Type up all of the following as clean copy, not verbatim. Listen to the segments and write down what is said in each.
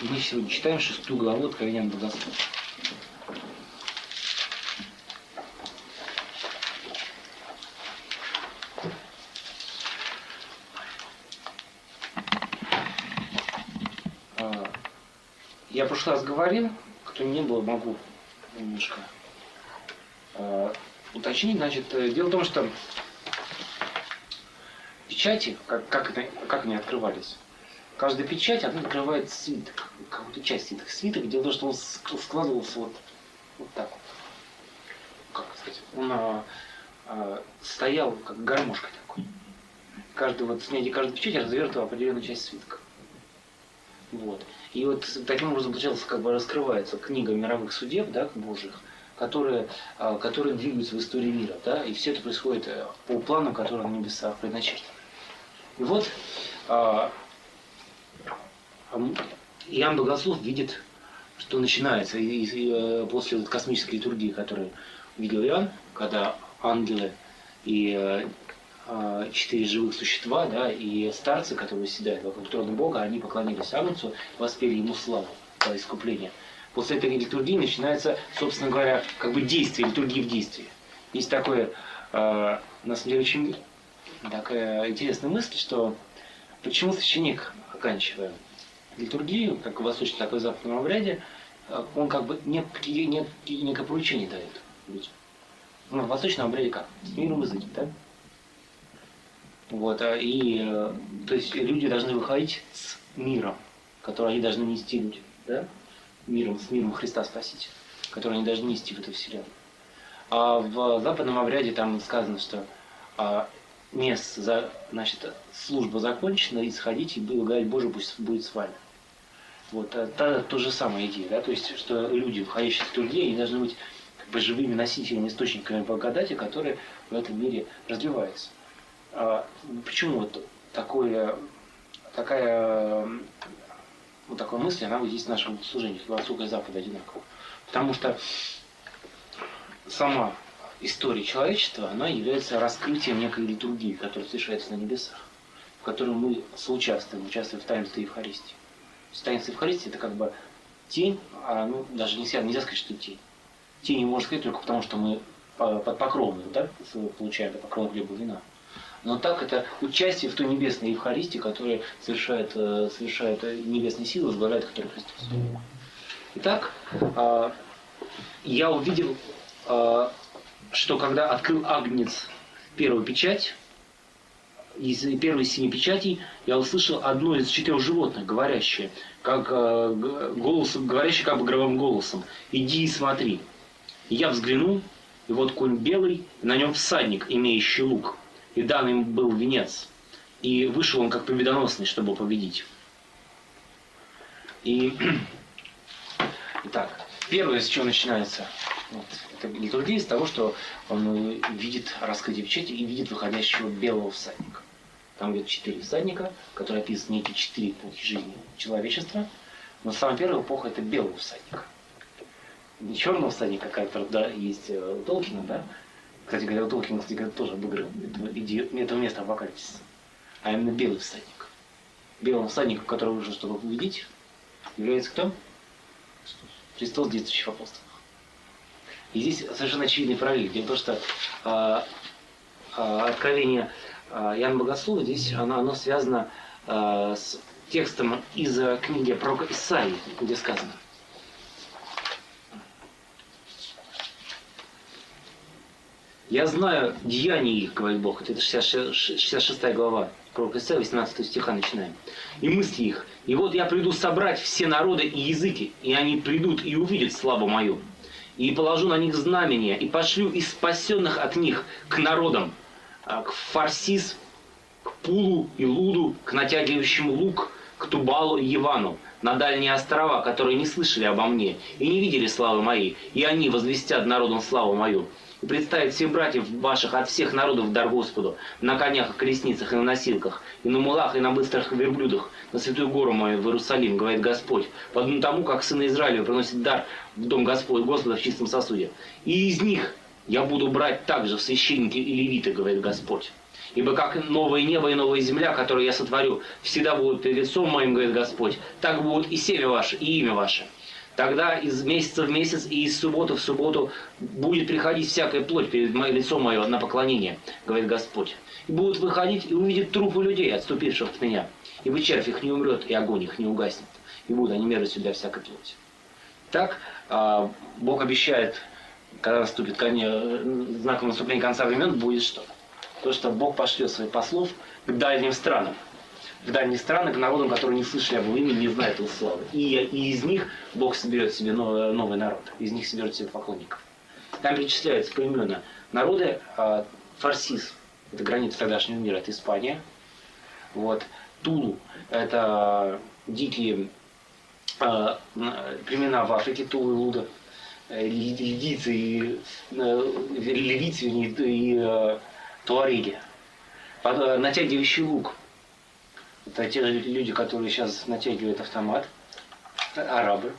Мы сегодня читаем 6 главу Откровения Богослова. Я в прошлый раз говорил, кто не был, могу немножко уточнить. Значит, дело в том, что печати, как они открывались, каждая печать, она открывает свиток, какую-то часть свиток. Свиток, дело в том, что он складывался вот так вот. Как сказать? Он стоял как гармошка такой. Снятие каждой печати развертывало определенную часть свитка. Вот. И вот таким образом, получается, раскрывается книга мировых судеб, да, Божьих, которые двигаются в истории мира. Да, и все это происходит по плану, который на небесах предначертан. И вот Иоанн Богослов видит, что начинается после космической литургии, которую видел Иоанн, когда ангелы и 4 живых существа, да, и старцы, которые восседают вокруг трона Бога, они поклонились Агнцу, воспели ему славу за искупление. После этой литургии начинается, собственно говоря, действие, литургии в действии. Есть такое, на самом деле, очень такая интересная мысль, что почему священник, оканчивая литургию, как в восточном, так и в западном обряде, он некое поручение дает людям. Ну, в восточном обряде как? С миром языке, да? Вот, то есть люди должны выходить с миром, который они должны нести людям, да? С миром Христа Спасителя, который они должны нести в эту вселенную. А в западном обряде там сказано, что служба закончена, и сходите, и благодать Божия пусть будет с вами. Вот, то же самая идея, да? То есть, что люди, входящие в литургию, они должны быть живыми носителями, источниками благодати, которые в этом мире развиваются. Почему такая мысль, она есть в нашем служении, Востока и Запада одинаково? Потому что сама история человечества, она является раскрытием некой литургии, которая совершается на небесах, в которой мы участвуем в таинстве Евхаристии. Таинство Евхаристии — это тень, даже нельзя сказать, что тень. Тень можно сказать только потому, что мы под покровом, да, получаем под покровом хлеба и вина. Но так это участие в той небесной Евхаристии, которую совершает небесные силы, возглавляет которую Христос. Итак, я увидел, что когда открыл Агнец первую печать, из первой из 7 печатей, я услышал одно из 4 животных, говорящее громовым голосом: «Иди и смотри». И я взглянул, и вот конь белый, и на нем всадник, имеющий лук. И дан им был венец. И вышел он как победоносный, чтобы победить. Итак, первое, с чего начинается это литургия, с того, что он видит раскрытие печати и видит выходящего белого всадника. Там идет 4 всадника, которые описаны некие 4 эпохи жизни человечества. Но самая первая эпоха — это белого всадника. Не черного всадника, который есть у Толкина, да? Кстати говоря, у Толкина тоже обыгрывал это место апокалипсиса. А именно белый всадник. Белым всадником, которого вышел, чтобы победить, является кто? Христос, действующий в апостолах. И здесь совершенно очевидный параллель. Дело в том, что откровение Иоанна Богослова здесь оно связано с текстом из книги пророка Исаии, где сказано: «Я знаю деяния их, говорит Бог». Это 66 глава, пророк Исаия, 18 стиха начинаем. «И мысли их. И вот я приду собрать все народы и языки, и они придут и увидят славу мою. И положу на них знамения, и пошлю из спасенных от них к народам, к Фарсис, к Пулу и Луду, к натягивающему лук, к Тубалу и Явану, на дальние острова, которые не слышали обо мне и не видели славы моей, и они возвестят народам славу мою. И представить всех братьев ваших от всех народов в дар Господу, на конях и колесницах и на носилках, и на мулах, и на быстрых верблюдах, на святую гору мою в Иерусалим, говорит Господь, подобно тому, как сыны Израилева приносят дар в дом Господа в чистом сосуде. И из них я буду брать также в священники и левиты, говорит Господь. Ибо как новое небо и новая земля, которые я сотворю, всегда будут перед лицом моим, говорит Господь, так будут и семя ваше, и имя ваше. Тогда из месяца в месяц и из субботы в субботу будет приходить всякая плоть перед лицом мое на поклонение, говорит Господь. И будут выходить и увидят трупы людей, отступивших от меня. Ибо червь их не умрет, и огонь их не угаснет. И будут они мерзостью для всякой плоти. Так Бог обещает, когда наступит знаком наступления конца времен, будет что? То, что Бог пошлет своих послов к дальним странам. В дальние страны, к народам, которые не слышали об его имени, не знают его славы. И из них Бог соберет себе новый народ. Из них соберет себе поклонников. Там перечисляются поименно народы. Фарсис, это граница тогдашнего мира, это Испания. Вот. Тулу, это дикие племена в Африке, Тулу и Луда. Лидийцы и ливийцы и туареги. Натягивающий лук. Это те же люди, которые сейчас натягивают автомат, арабы.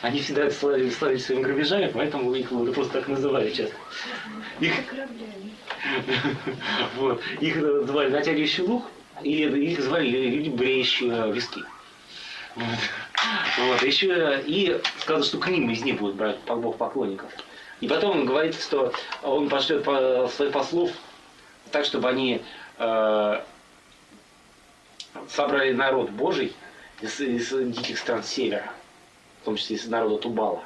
Они всегда славились своими грабежами, поэтому их просто так называли часто. Их называли натягивающий лук, или их звали люди, бреющие виски. Вот. Еще и сказал, что к ним из них будут брать Бог поклонников. И потом он говорит, что он пошлет своих послов так, чтобы они собрали народ Божий из диких стран севера, в том числе из народа Тубала.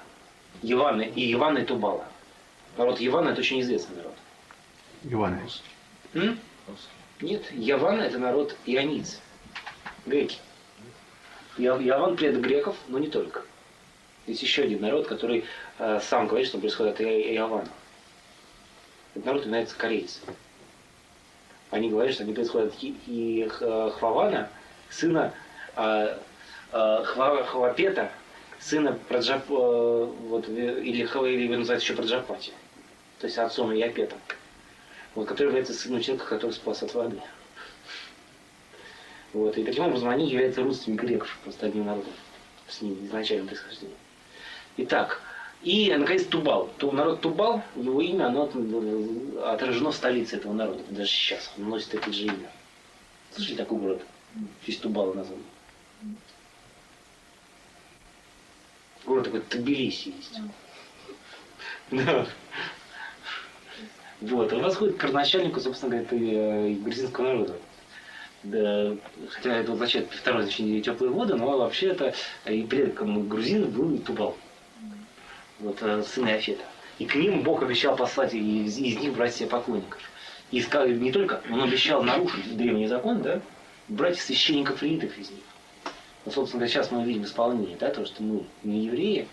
Явана и Тубала. Народ Явана — это очень известный народ. Яваны. Нет, Явана — это народ ионийц. Греки. Яван — предок греков, но не только. Есть еще один народ, который сам говорит, что происходит от Явана. Этот народ является корейцы. Они говорят, что они происходят и Хвавана, сына Хвапета, сына или его называют еще Праджапати, то есть отцом Япета, вот, который является сыном человека, который спас от воды. Вот, и таким образом они являются родственниками греков, просто одним народом, с ним изначальным происхождением. Итак, и, наконец, Тубал. Народ Тубал, его имя, оно отражено в столице этого народа. Даже сейчас он носит это же имя. Слышали такой город? В честь Тубала назван. Город такой Тбилиси есть. Да. Вот. Он восходит к родоначальнику, собственно говоря, грузинского народа. Да, хотя это означает второе значение теплые воды, но вообще это и предком грузинов был Тубал. Вот, сына Иофета. И к ним Бог обещал послать из них брать себе поклонников. И не только, он обещал нарушить древний закон, да, брать священников и левитов из них. Вот, собственно говоря, сейчас мы видим исполнение, да, то, что мы не евреи.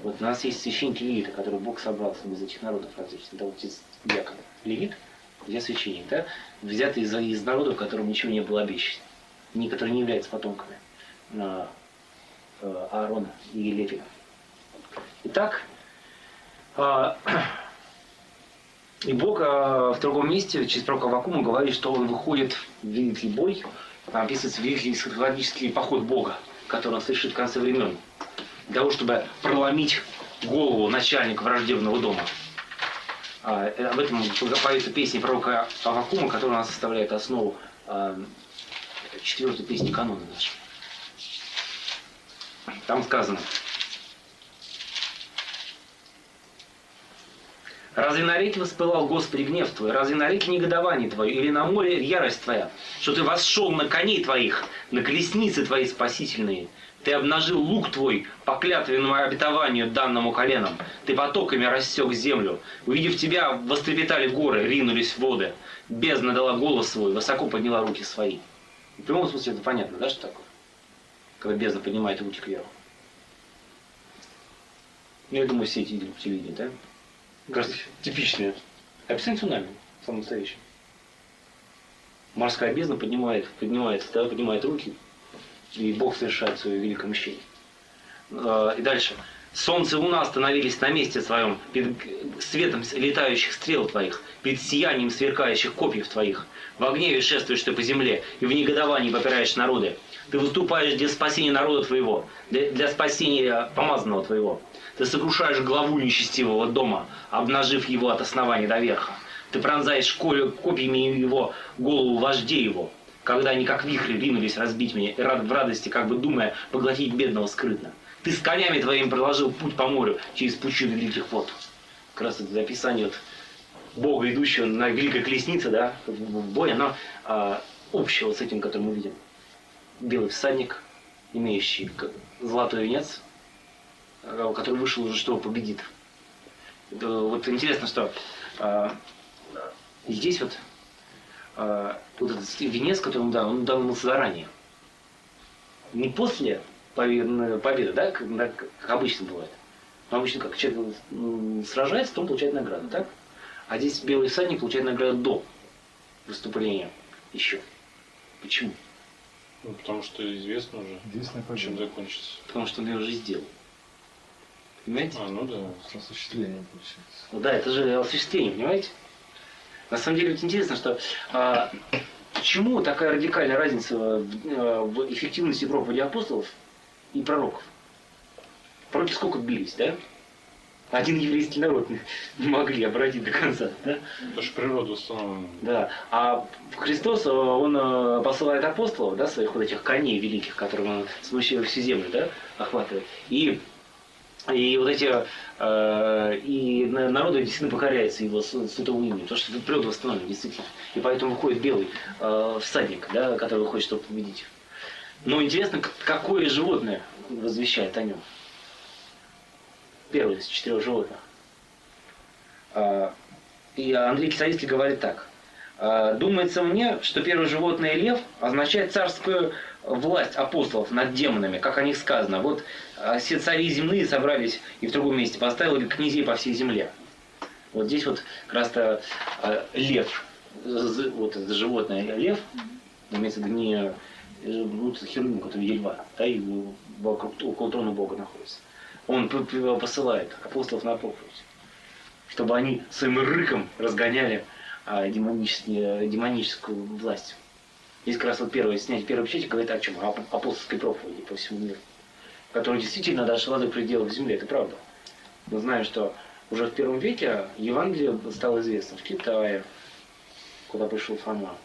Вот у нас есть священники левиты, которые Бог собрал из этих народов различных. Да, вот из дьякон левит, я священник, да, взятый из народов, которым ничего не было обещано, которые не являются потомками Аарона и Левия. Итак, и Бог в другом месте, через пророка Аввакума, говорит, что он выходит в великий бой, там описывается великий эсхатологический поход Бога, который он совершит в конце времен, для того, чтобы проломить голову начальника враждебного дома. Об этом поется песня пророка Аввакума, которая у нас составляет основу 4-й песни канона нашего. Там сказано: «Разве на реке воспылал, Господи, гнев Твой? Разве на реке негодование Твое? Или на море ярость Твоя? Что Ты восшел на коней Твоих, на колесницы Твои спасительные? Ты обнажил лук Твой по клятвенному обетованию данному коленам. Ты потоками рассек землю. Увидев Тебя, вострепетали горы, ринулись в воды. Бездна дала голос свой, высоко подняла руки свои». В прямом смысле это понятно, да, что такое? Когда бездна поднимает руки кверху. Я думаю, все эти видели по телевидению, да? Кажется, типичное описание цунами, самое настоящее. Морская бездна поднимает руки, и Бог совершает свое великое мщение. И дальше. Солнце и луна остановились на месте своем, перед светом летающих стрел твоих, перед сиянием сверкающих копьев твоих. В гневе шествуешь ты по земле, и в негодовании попираешь народы. Ты выступаешь для спасения народа твоего, для спасения помазанного твоего. Ты сокрушаешь главу нечестивого дома, обнажив его от основания до верха. Ты пронзаешь копьями его голову вождей его, когда они как вихри ринулись разбить меня, и в радости, как бы думая, поглотить бедного скрытно. Ты с конями твоими проложил путь по морю через пучину великих вод. Как раз это описание вот Бога, идущего на великой колеснице, да, в бой, оно общего с этим, который мы видим. Белый всадник, имеющий золотой венец, который вышел уже, что победит. Вот интересно, что здесь вот этот венец, который он дал ему заранее. Не после победы, да, как обычно бывает. Но обычно как человек сражается, то он получает награду, так? А здесь белый всадник получает награду до выступления еще. Почему? Ну, потому что известно уже, чем закончится. Потому что он ее уже сделал. Понимаете? Ну да. С осуществлением получается. Ну да, это же осуществление, понимаете? На самом деле ведь интересно, что почему такая радикальная разница в эффективности проповеди апостолов и пророков? Пророки сколько бились, да? Один еврейский народ не могли обратить до конца, да? Потому что природа установлена. Да. А Христос, он посылает апостолов, да, своих вот этих коней великих, которые он смущает всю землю, да, охватывает. И вот эти и народы действительно покоряются его святому имени, потому что природа восстановлена, действительно. И поэтому выходит белый всадник, да, который выходит, чтобы победить. Но интересно, какое животное возвещает о нем. Первое из 4 животных. И Андрей Кисарийский говорит так. Думается мне, что первое животное лев означает царскую власть апостолов над демонами, как о них сказано. Вот все цари земные собрались и в другом месте поставили князей по всей земле. Вот здесь вот как раз-то лев, вот это животное лев, имеется в виду не херувим, который видит льва, да, и около трона Бога находится. Он посылает апостолов на проповедь, чтобы они своим рыком разгоняли демоническую власть. Здесь как раз вот снять первую печать говорит о чем? О апостольской проповеди по всему миру, которая действительно дошла до пределов земли, это правда. Мы знаем, что уже в 1 веке Евангелие стало известно в Китае, куда пришел Фома,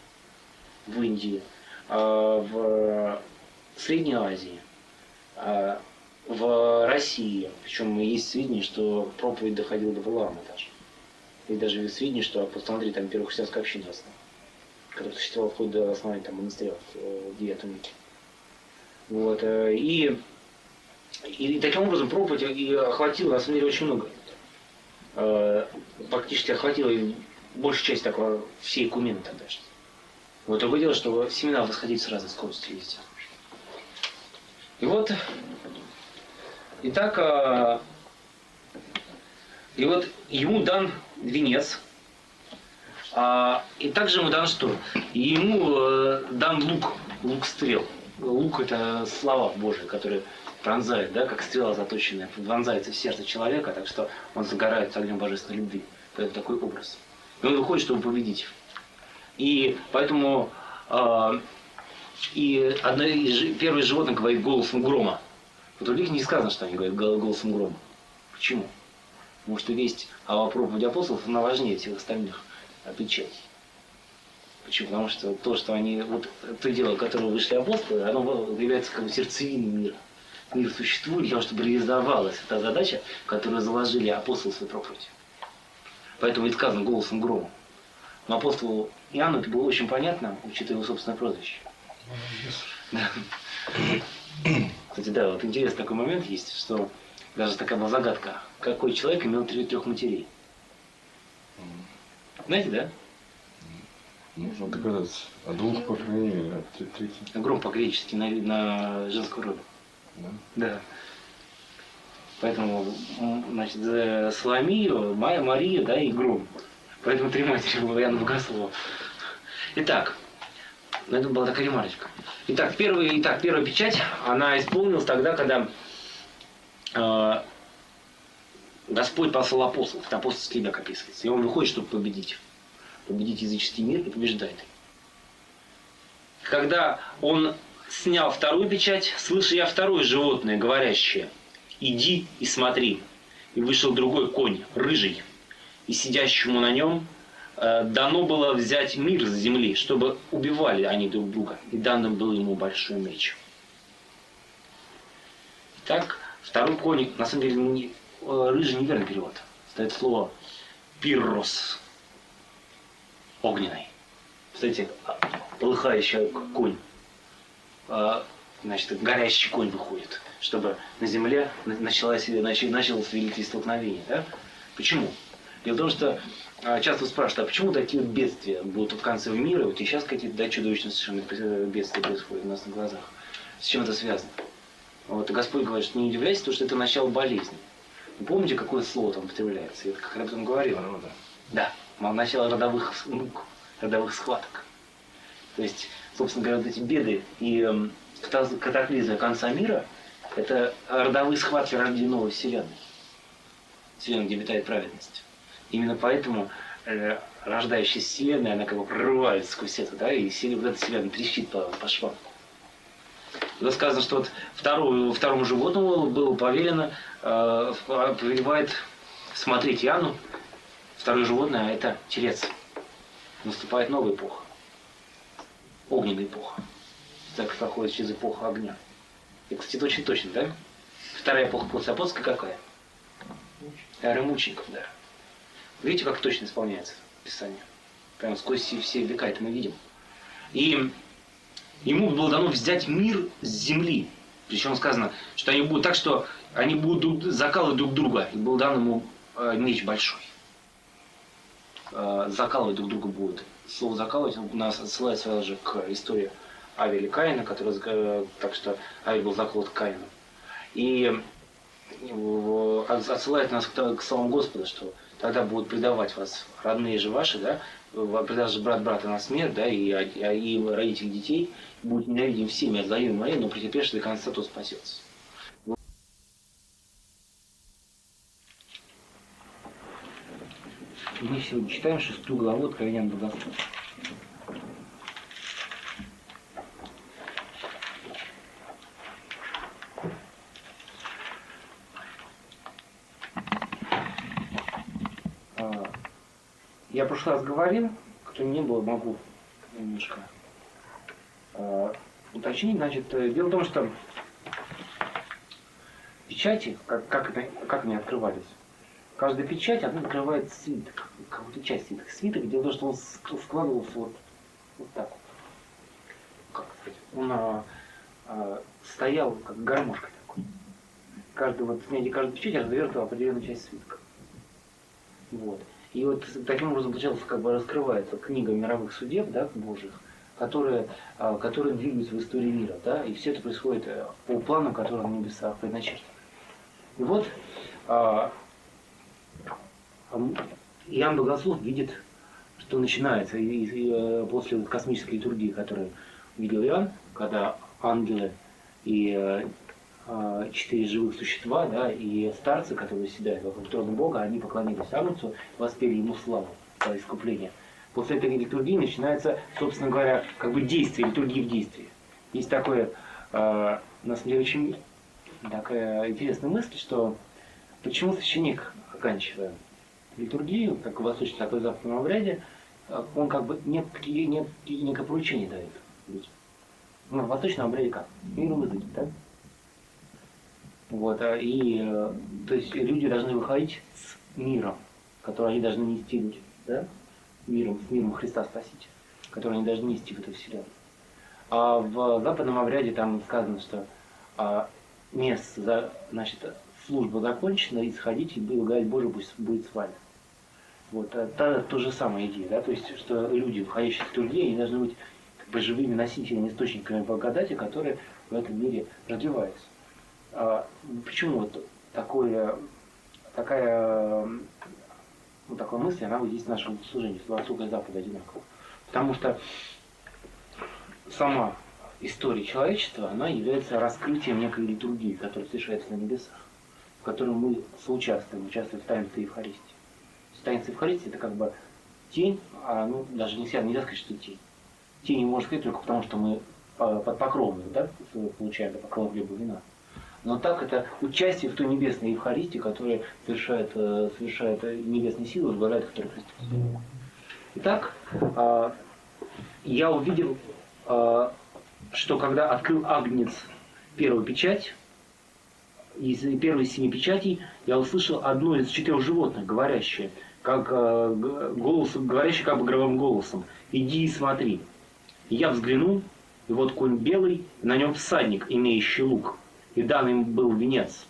в Индии, в Средней Азии, в России. Причем есть сведения, что проповедь доходила до Валаама даже. И даже есть сведения, что апостол Андрей там первую христианскую общину основал, который существовал вплоть до основания там монастыря в 9 веке. Вот. И таким образом проповедь и охватила, на самом деле, очень много. Практически охватила большую часть такого всей Экумены тогдашней. Вот другое дело, что семена восходили с разной скоростью везде. И вот, итак, и вот ему дан венец, и также ему дан что? Ему дан лук стрел. Лук — это слова Божии, которые пронзают, да, как стрела заточенная, вонзается в сердце человека, так что он загорает огнем божественной любви. Это такой образ. И он выходит, чтобы победить. И поэтому первое животное говорит голосом грома. В других не сказано, что они говорят голосом грома. Почему? Потому что весть о проповеди апостолов, она важнее всех остальных печатей. Почему? Потому что то, что они, вот то дело, которое вышли апостолы, оно является как бы сердцевиной мира. Мир существует для того, чтобы реализовалась эта задача, которую заложили апостолы в своей проповеди. Поэтому и сказано голосом грома. Но апостолу Иоанну это было очень понятно, учитывая его собственное прозвище. Да. Кстати, да, вот интересный такой момент есть, что даже такая была загадка. Какой человек имел 3 матерей? Знаете, да? Можно догадаться. О 2, по крайней мере, 3. Гром по-гречески на женскую роду. Да. Да. Поэтому, значит, Соломию, Мария, да, и Гром. Поэтому 3 матери было Иоанна Богослова. Итак, это была такая ремарочка. Итак, первая печать, она исполнилась тогда, когда Господь послал апостолов. Это апостольский век описывается. И он выходит, чтобы победить. Победить языческий мир и побеждает. Когда он снял 2 печать, слышу я 2 животное, говорящее: иди и смотри. И вышел другой конь, рыжий, и сидящему на нем дано было взять мир с земли, чтобы убивали они друг друга, и данным был ему большой меч. Так, второй конь, на самом деле, рыжий неверный перевод. Стоит слово пиррос, огненный. Кстати, полыхающий конь, значит, горящий конь выходит, чтобы на земле началось великое столкновение. Да? Почему? Дело в том, что часто спрашивают, а почему такие вот бедствия будут в конце мира, вот и сейчас какие-то чудовищные совершенно бедствия происходят у нас на глазах. С чем это связано? Вот, и Господь говорит, что не удивляйтесь, потому что это начало болезни. Вы помните, какое слово там употребляется? Я как об этом говорил. Да, начало родовых схваток. То есть, собственно говоря, вот эти беды и катаклизмы конца мира – это родовые схватки ради новой вселенной. Вселенной, где обитает праведность. Именно поэтому рождающаяся вселенная, она как бы прорывается сквозь это, да, и вот эта вселенная трещит по швам. Было сказано, что вот второму животному было повелено, повелевает смотреть Иоанну. Второе животное – это телец. Наступает новая эпоха. Огненная эпоха. Так проходит через эпоху огня. И, кстати, это очень точно, да? Вторая эпоха после апостольской какая? Эра мучеников, да. Видите, как точно исполняется Писание? Прямо сквозь все века это мы видим. И ему было дано взять мир с земли. Причем сказано, что они будут так, что они будут закалывать друг друга. И был дан ему меч большой. Закалывать друг друга будут. Слово «закалывать» у нас отсылает сразу же к истории Авеля и Каина, так что Авель был заколот Каином. И отсылает нас к самому Господу, что тогда будут предавать вас родные же ваши, да, предаст же брат брата на смерть, да, и родители детей будут ненавидим всеми, отдаем мои, но претерпевший до конца, то спасется. Мы сегодня читаем 6 главу Откровения Богослова. Я в прошлый раз говорил, кто не был, могу немножко уточнить. Значит, дело в том, что печати, как они открывались, каждая печать, она открывает свиток, какую-то часть свитка. Свиток, дело в том, что он складывался вот так вот. Как сказать? Он стоял как гармошка такой. Каждая печать развертывала определенную часть свитка. Вот. И вот таким образом получается, как бы раскрывается книга мировых судеб, да, Божьих, которые двигаются в истории мира, да, и все это происходит по плану, который на небесах предначертан. И вот Иоанн Богослов видит, что начинается после космической литургии, которую видел Иоанн, когда ангелы и 4 живых существа, да, и старцы, которые седают вокруг трона Бога, они поклонились Агнцу, воспели ему славу за искупление. После этой литургии начинается, собственно говоря, как бы действие, литургии в действии. Есть такое, на самом деле, очень такая интересная мысль, что почему священник, оканчивая литургию, как в восточном, так и в западном обряде, он как бы некое поручение дает людям. Ну, в восточном обряде как? Миром языке, так? Вот, то есть люди должны выходить с миром, который они должны нести людям, да? С миром Христа Спасителя, который они должны нести в эту вселенную. А в западном обряде там сказано, что служба закончена, и сходите, и благодать Божия будет с вами. Вот, то же самая идея, да? То есть, что люди, входящие в литургию, они должны быть как бы живыми носителями, источниками благодати, которые в этом мире развиваются. Почему вот такая мысль, она вот есть в нашем служении, с Востока и Запада одинаково. Потому что сама история человечества, она является раскрытием некой литургии, которая совершается на небесах, в которой мы участвуем в таинстве Евхаристии. Таинство Евхаристии – это как бы тень, даже нельзя сказать, что тень. Тень не можно сказать только потому, что мы под покровом, да, получаем под покровом хлеба и вина. Но так это участие в той небесной Евхаристии, которая совершает небесные силы, возглавляет которую Христос. Итак, я увидел, что когда открыл Агнец первую печать, из первой из 7 печатей, я услышал одно из 4 животных, говорящее, говорящее как бы громовым голосом: «Иди и смотри». И я взглянул, и вот конь белый, и на нем всадник, имеющий лук, и дан им был венец.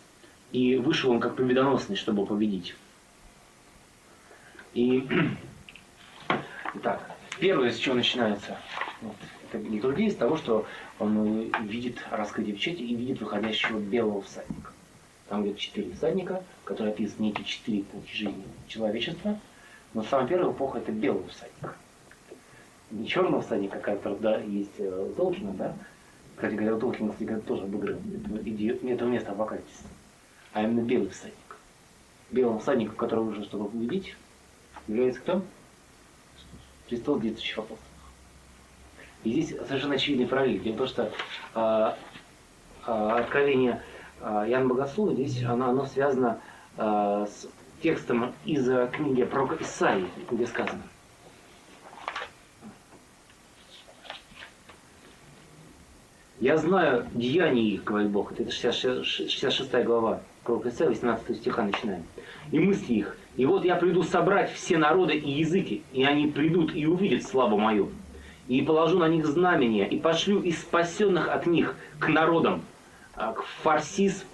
И вышел он как победоносный, чтобы победить. Итак, первое, с чего начинается, это литургия, с того, что он видит раскрытие печати и видит выходящего белого всадника. Там где 4 всадника, которые описаны некие 4 эпохи жизни человечества. Но самая первая эпоха — это белого всадника. Не черного всадника, который, да, есть Толкина, да? Кстати говоря, Толкин тоже обыгрывает это место апокалипсиса. А именно белый всадник. Белым всадником, который вышел, чтобы победить, является кто? Христос, действующий в апостолах. И здесь совершенно очевидный параллель. Дело в том, что откровение Иоанна Богослова здесь оно связано с текстом из книги пророка Исаии, где сказано: «Я знаю деяния их, говорит Бог». Это 66 глава пророка Исаии, 18 стиха начинаем. «И мысли их. И вот я приду собрать все народы и языки, и они придут и увидят славу мою. И положу на них знамения, и пошлю из спасенных от них к народам, к Фарсис,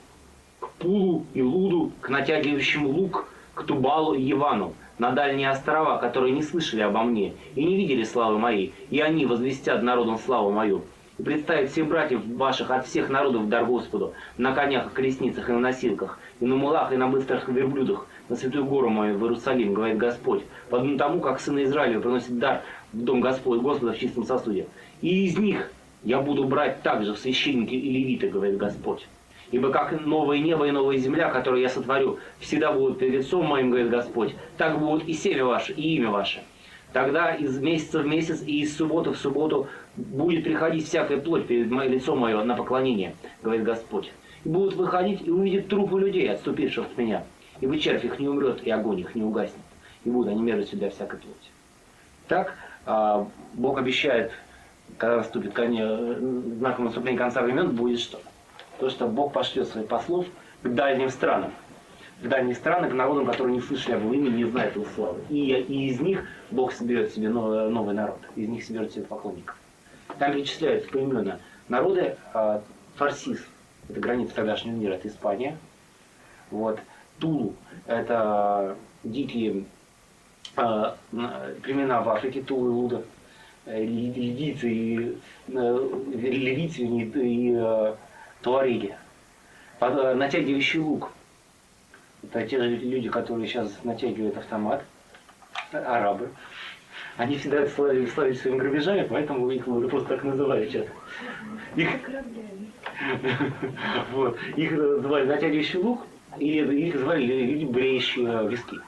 к Пулу и Луду, к натягивающему лук, к Тубалу и Явану, на дальние острова, которые не слышали обо мне и не видели славы моей, и они возвестят народам славу мою. И представить всех братьев ваших от всех народов дар Господу, на конях и колесницах и на носилках, и на мулах, и на быстрых верблюдах, на святую гору мою в Иерусалим, говорит Господь, подобно тому, как сыны Израиля приносят дар в дом Господа в чистом сосуде. И из них я буду брать также в священники и левиты, говорит Господь. Ибо как новое небо и новая земля, которые я сотворю, всегда будут перед лицом моим, говорит Господь, так будут и семя ваше, и имя ваше. Тогда из месяца в месяц и из субботы в субботу будет приходить всякая плоть перед лицом мое на поклонение, говорит Господь. И будут выходить и увидят трупы людей, отступивших от меня. Ибо червь их не умрет, и огонь их не угаснет. И будут они мерзостью для всякой плоти. Так Бог обещает, когда наступит знаком наступления конца времен, будет что? То, что Бог пошлет своих послов к дальним странам. В дальние страны, к народам, которые не слышали об его имени, не знают его славы. И из них Бог соберет себе новый народ. Из них соберет себе поклонников. Там перечисляются поименно народы. Фарсис — это граница тогдашнего мира, это Испания. Вот. Тулу — это дикие племена в Африке, Тулу и Луда. Лидийцы и туареги. Натягивающий лук — это те же люди, которые сейчас натягивают автомат, арабы. Они всегда славились своими грабежами, поэтому их просто так называют часто. Их называли натягивающий лук, или их звали люди, бреющие виски.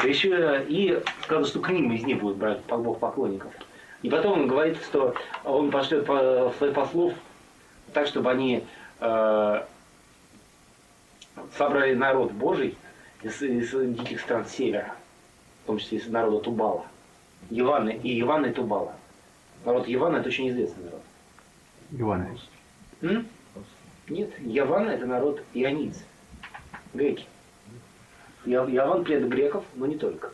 Еще и сказал, что к ним из них будет брать Бог поклонников. И потом он говорит, что он пошлет своих послов так, чтобы они собрали народ Божий из диких стран севера, в том числе из народа Тубала. Явана и Тубала. Народ Явана — это очень известный народ. Явана. Нет, Явана — это народ ионийц, греки. Яван — предок греков, но не только.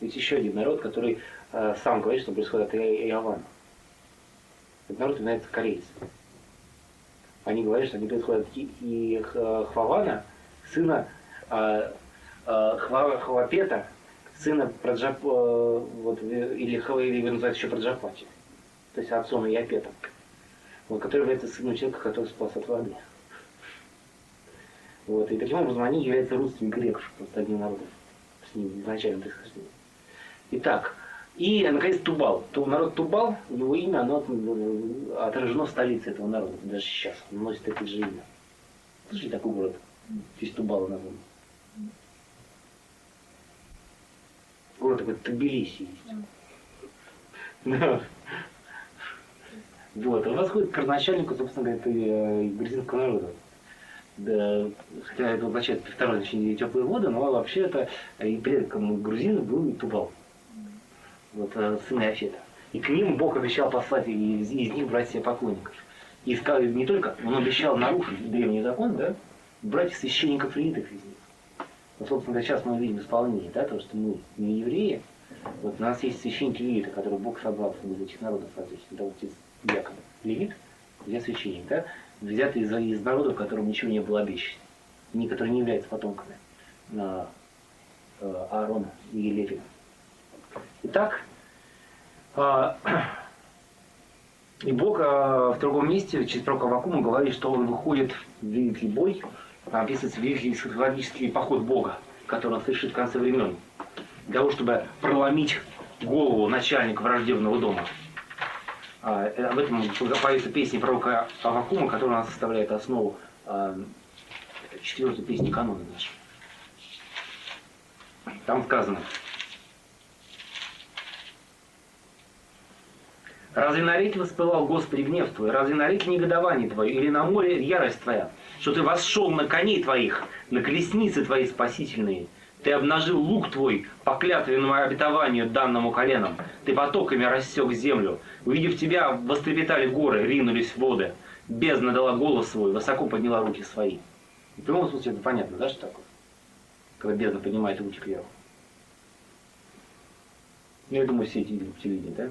Есть еще один народ, который сам говорит, что происходит от Явана. Этот народ является корейцы. Они говорят, что они происходят и Хвавана, сына Хвапета, сына или его называют еще Праджапати, то есть отцом Иопета, который является сыном человека, который спас от воды. И таким образом они являются родственниками греков, просто одним народом, с ним изначальным происхождением. Итак, и, наконец, Тубал. Народ Тубал, его имя, оно отражено в столице этого народа. Даже сейчас он носит это же имя. Слышали такой город? Здесь Тубал назван. Город такой Тбилиси есть. Он восходит к родоначальнику, собственно говоря, грузинского народа. Да, хотя это означает второе значение теплые воды, но вообще это и предком грузинов был и Тубал. Вот сын Иофета. И к ним Бог обещал послать из них брать себе поклонников. И сказал, не только, он обещал нарушить древний закон, да, брать священников левитов из них. Вот, собственно, сейчас мы видим исполнение, да, то, что мы не евреи. Вот у нас есть священники левиты, которые Бог собрал из этих народов различных. Да, вот из диакона. Левит, где священник, да, взятый из народов, которым ничего не было обещано. Которые не являются потомками Аарона и Левина. Итак, и Бог в другом месте, через пророка Аввакума, говорит, что он выходит в великий бой, описывается великий эсхатологический поход Бога, который он совершит в конце времен, для того, чтобы проломить голову начальника враждебного дома. Об этом поется песня пророка Аввакума, которая у нас составляет основу 4-й песни канона нашей. Там сказано: «Разве на реке воспылал, Господи, гнев Твой? Разве на реке негодование Твое? Или на море ярость Твоя? Что Ты восшел на коней Твоих, на колесницы Твои спасительные? Ты обнажил лук Твой по клятвенному обетованию, данному коленам. Ты потоками рассек землю. Увидев Тебя, вострепетали горы, ринулись в воды. Бездна дала голос свой, высоко подняла руки свои». В прямом смысле это понятно, да, что такое? Когда бездна поднимает руки кверху. Я думаю, все эти видели по телевидению, да?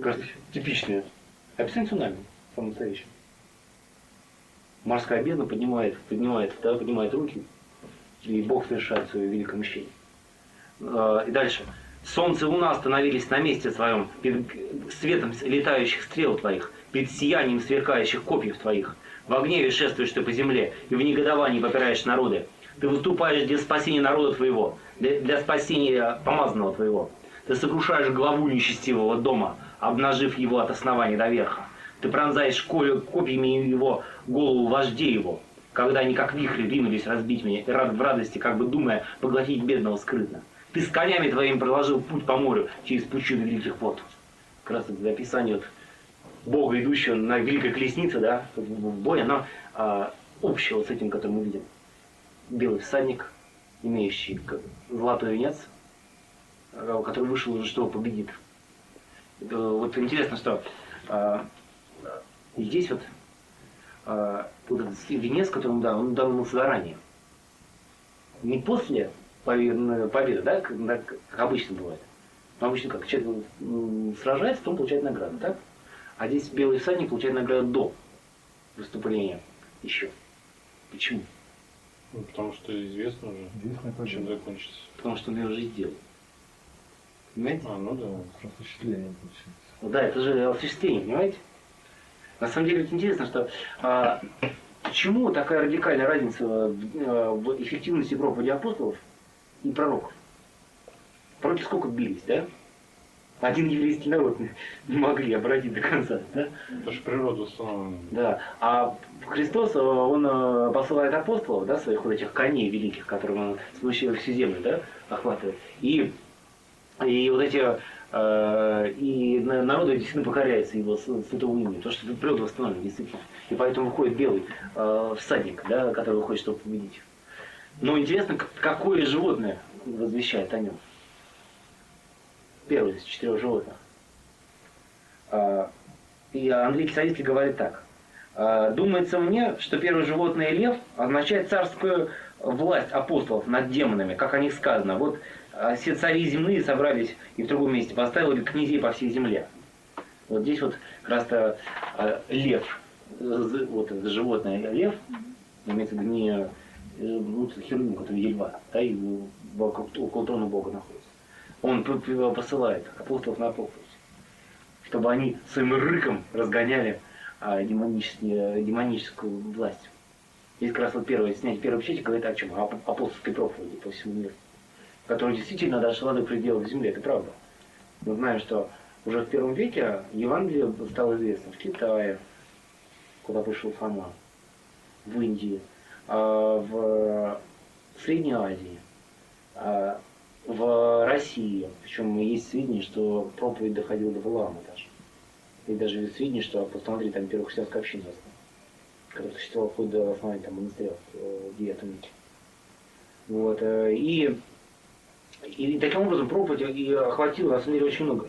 Кажется, типичное описание цунами, самое настоящее. Морская бездна поднимает руки, и Бог совершает свое великое мщение. И дальше. Солнце и луна остановились на месте своем, перед светом летающих стрел Твоих, перед сиянием сверкающих копьев Твоих. В гневе шествуешь Ты по земле, и в негодовании попираешь народы. Ты выступаешь для спасения народа Твоего, для спасения помазанного Твоего. Ты сокрушаешь главу нечестивого дома, обнажив его от основания до верха. Ты пронзаешь копьями его голову вождей его, когда они как вихри ринулись разбить меня, и в радости, как бы думая, поглотить бедного скрытно. Ты с конями твоими проложил путь по морю через пучину великих вод. Как раз это описание вот Бога, идущего на великой колеснице, да, в бой, оно общее вот с этим, который мы видим. Белый всадник, имеющий золотой венец, который вышел уже, что победит. Вот интересно, что здесь вот этот венец, который он дал ему заранее. Не после победы, да, как обычно бывает. Но обычно как? Человек сражается, то он получает награду, так? А здесь белый всадник получает награду до выступления еще. Почему? Ну, потому что известно уже, чем закончится. Потому что он ее уже сделал. Понимаете? Ну да. Осуществление получается. Да, это же осуществление, понимаете? На самом деле это интересно, что почему такая радикальная разница в эффективности проповеди апостолов и пророков? Пророки сколько бились, да? Один еврейский народ не могли обратить до конца, да? Это же природа установлена. Да. А Христос, он посылает апостолов, да, своих вот этих коней великих, которым он смущает всю землю, да, охватывает. И вот эти и народу действительно покоряется его святому имени, потому что природа восстановлена, действительно. И поэтому выходит белый всадник, да, который выходит, чтобы победить. Но интересно, какое животное возвещает о нем. Первое из 4 животных. И Андрей Кисарийский говорит так. Думается мне, что первое животное лев означает царскую власть апостолов над демонами, как о них сказано. Вот все цари земные собрались и в другом месте поставили князей по всей земле. Вот здесь вот как раз лев, вот это животное лев, имеется в виду не херувим, который льва, да, и около трона Бога находится. Он посылает апостолов на проповедь, чтобы они своим рыком разгоняли демоническую власть. Здесь как раз вот снять первую печать говорит о чем? О апостольской проповеди по всему миру, которая действительно дошла до пределов земли, это правда. Мы знаем, что уже в первом веке Евангелие стало известно в Китае, куда пришел Фома, в Индии, в Средней Азии, в России. Причем есть сведения, что проповедь доходила до Валаама даже. И даже есть сведения, что апостол Андрей там первых христианских общин основал. который существовал вплоть до основания там, монастыря в IX веке. Вот. И таким образом проповедь и охватила, на самом деле, очень много.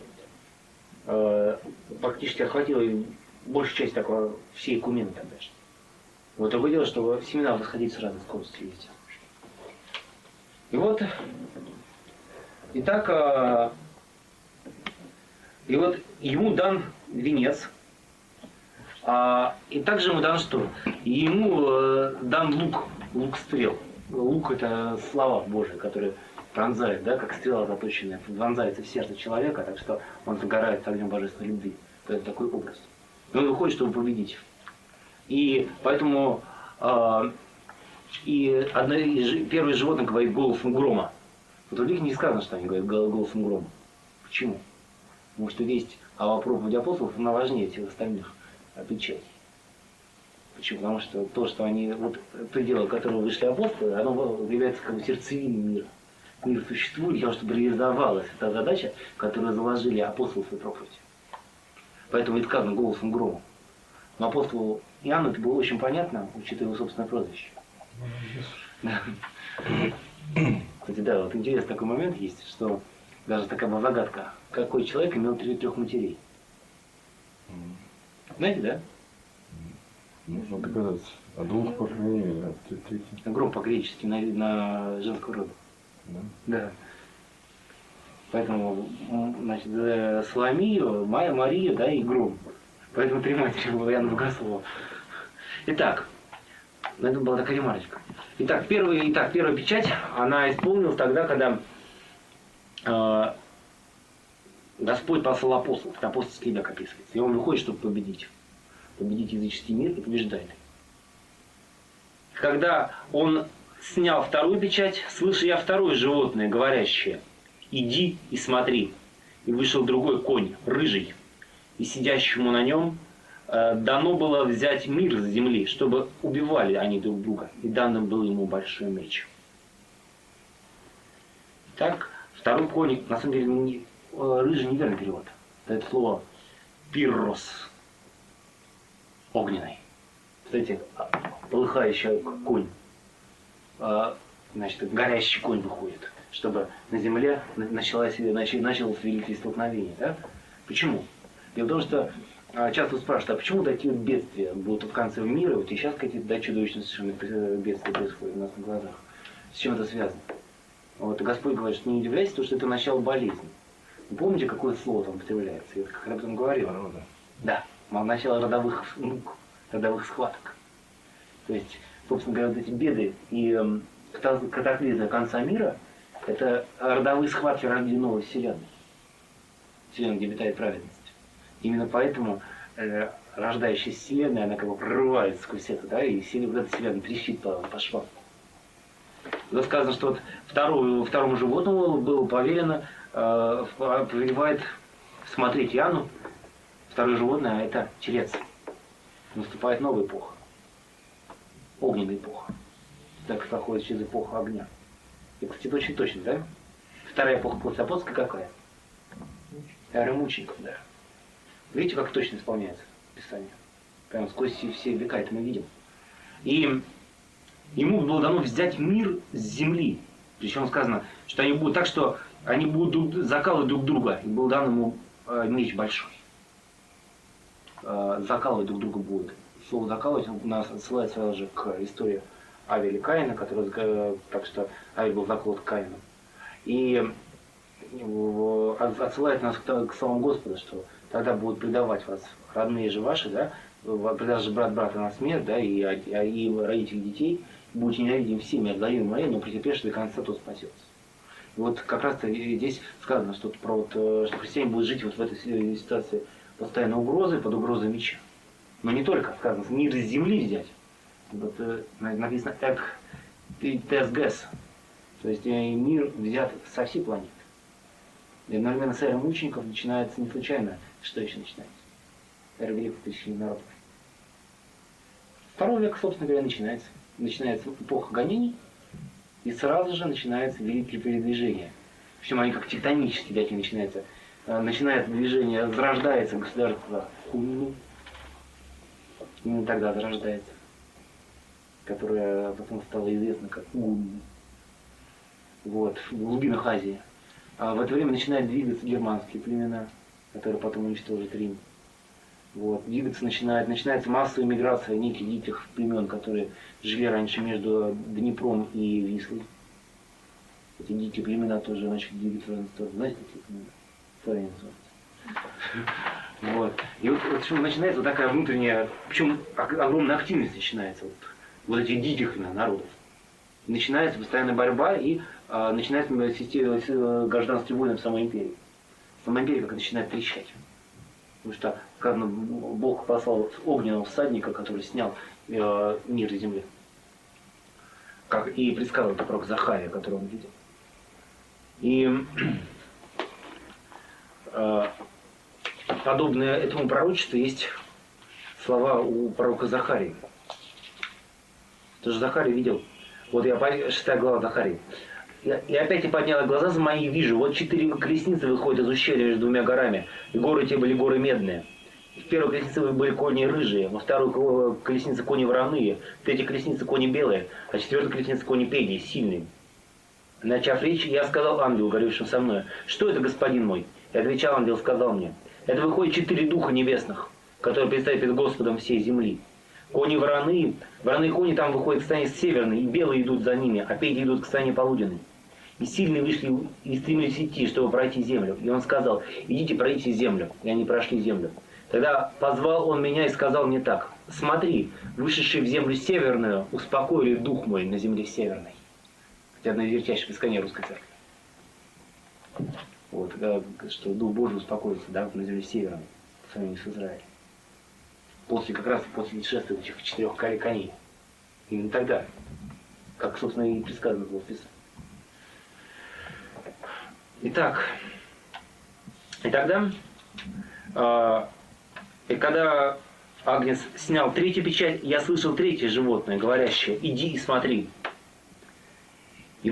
Практически охватила большую часть такого, всей Экумены тогда же. Вот другое дело, что семена восходили с разной скоростью везде. И вот, и так, и вот ему дан венец, и также ему дан что? Ему дан лук стрел. Лук — это слова Божии, которые пронзают, да, как стрела заточенная, вонзается в сердце человека, так что он загорается огнем божественной любви. Это такой образ. И он выходит, чтобы победить. И поэтому и первое животное говорит голосом грома. Вот у них не сказано, что они говорят голосом грома. Почему? Потому что весть о проповеди апостолов, она важнее всех остальных печатей. Почему? Потому что то, что они, вот то дело, которое вышли апостолы, оно является как бы сердцевиной мира. Мир существует для того, чтобы реализовалась эта задача, которую заложили апостолы в свою проповедь. Поэтому и сказано голосом грома. Но апостолу Иоанну это было очень понятно, учитывая его собственное прозвище. Кстати, да, вот интересный такой момент есть, что даже такая была загадка. Какой человек имел трех матерей? Знаете, да? Нужно догадаться. О двух, по крайней мере, третий. Гром по-гречески на женского рода. Да. Да. Поэтому, значит, Соломию, Марию, да, и Гром. Поэтому три матери было Иоанна Богослова. Итак, это была такая ремарочка. Итак, первая печать, она исполнилась тогда, когда Господь послал апостолов, это апостольский век описывается. И он выходит, чтобы победить. Победить языческий мир и побеждает. Когда он снял вторую печать, слышу я второе животное, говорящее: иди и смотри. И вышел другой конь, рыжий, и сидящему на нем дано было взять мир с земли, чтобы убивали они друг друга, и данным был ему большой меч. Так, второй конь, на самом деле, рыжий неверный перевод. Это слово пиррос, огненный. Кстати, полыхающий конь, значит, горящий конь выходит, чтобы на земле началось великое столкновение. Да? Почему? Дело в том, что часто спрашивают, а почему такие вот бедствия будут в конце мира, вот и сейчас какие-то чудовищные совершенно бедствия происходят у нас на глазах. С чем это связано? Вот Господь говорит, что не удивляйтесь, потому что это начало болезни. Вы помните, какое слово там употребляется? Я как об этом говорил. Да, начало родовых схваток. То есть, собственно говоря, вот эти беды и катаклизмы конца мира — это родовые схватки ради новой вселенной. Вселенной, где обитает праведность. Именно поэтому рождающаяся вселенная, она как бы прорывается сквозь это, да, и вот эта вселенная трещит по швам. Тут сказано, что вот второму животному было повелено, повелевает смотреть Иоанну. Второе животное — это телец. Наступает новая эпоха. Огненная эпоха. Так проходит через эпоху огня. И, кстати, это очень точно, да? Вторая эпоха после апостольской какая? Эра мучеников, да. Видите, как точно исполняется Писание? Прямо сквозь все века это мы видим. И ему было дано взять мир с земли. Причем сказано, что они будут так, что они будут закалывать друг друга. И был дан ему меч большой. Закалывать друг друга будут. Слово «закалывать» у нас отсылает сразу же к истории Авеля и Каина, который, так что Авель был заколот Каином. И отсылает нас к самому Господу, что тогда будут предавать вас родные же ваши, да, предаст же брат брата на смерть, да, и родители детей, будете ненавидим всеми от долины моей, но претерпевший до конца, тот спасется. И вот как раз-то здесь сказано, что христиане будут жить вот в этой ситуации постоянной угрозой, под угрозой меча. Но не только, сказано, мир из земли взять. Вот написано «эк тесгэс», то есть мир взят со всей планеты. И одновременно с эрой мучеников начинается не случайно, что еще начинается? Эра великого тысячелетия народов. Второй век, собственно говоря, начинается. Начинается эпоха гонений, и сразу же начинается великие передвижения. Причем они как тектонические такие начинаются. Начинается движение, зарождается государство Хуну. Именно тогда зарождается. которая потом стала известна как Гунны. Вот, в глубинах Азии. А в это время начинают двигаться германские племена, которые потом уничтожат Рим. Вот, двигаться начинается массовая миграция неких диких племен, которые жили раньше между Днепром и Вислой. Эти дикие племена тоже начали двигаться в разные стороны. Знаете, такие племена? Славяне называются. Вот. И вот начинается вот такая внутренняя, причем огромная активность начинается вот этих диких народов. Начинается постоянная борьба и начинается гражданские войны в самой империи. Сама империя как начинает трещать. Потому что, сказано, Бог послал огненного всадника, который снял мир с земли. Как и предсказал это пророк Захария, который он видел. И подобное этому пророчеству есть слова у пророка Захарии. Тоже Захарий видел. Вот я 6 глава Захарии. И опять я подняла глаза за мои, вижу, вот 4 колесницы выходят из ущелья между 2 горами. И горы те были горы медные. В первой колеснице были кони рыжие, во второй колеснице кони вороные, в третьей колеснице кони белые, а в четвертой колеснице кони пегие, сильные. Начав речь, я сказал ангелу, говорившему со мной: что это, господин мой? И отвечал ангел, сказал мне: это выходит 4 духа небесных, которые предстоят перед Господом всей земли. Кони вороные кони там выходят к стане северной, и белые идут за ними, а пегие идут к стане полуденной. И сильные вышли и стремились идти, чтобы пройти землю. И он сказал: идите, пройдите землю. И они прошли землю. Тогда позвал он меня и сказал мне так: смотри, вышедшие в землю северную успокоили дух мой на земле северной. Это одно из величайших исканий русской церкви. Вот, что дух Божий успокоится, да, на земле северной, по сравнению с Израилем. Как раз после шествия этих 4 коней. Именно тогда, как, собственно, и предсказано было в Писании. Итак, и тогда, когда Агнец снял 3-ю печать, я слышал 3-е животное, говорящее: иди и смотри. И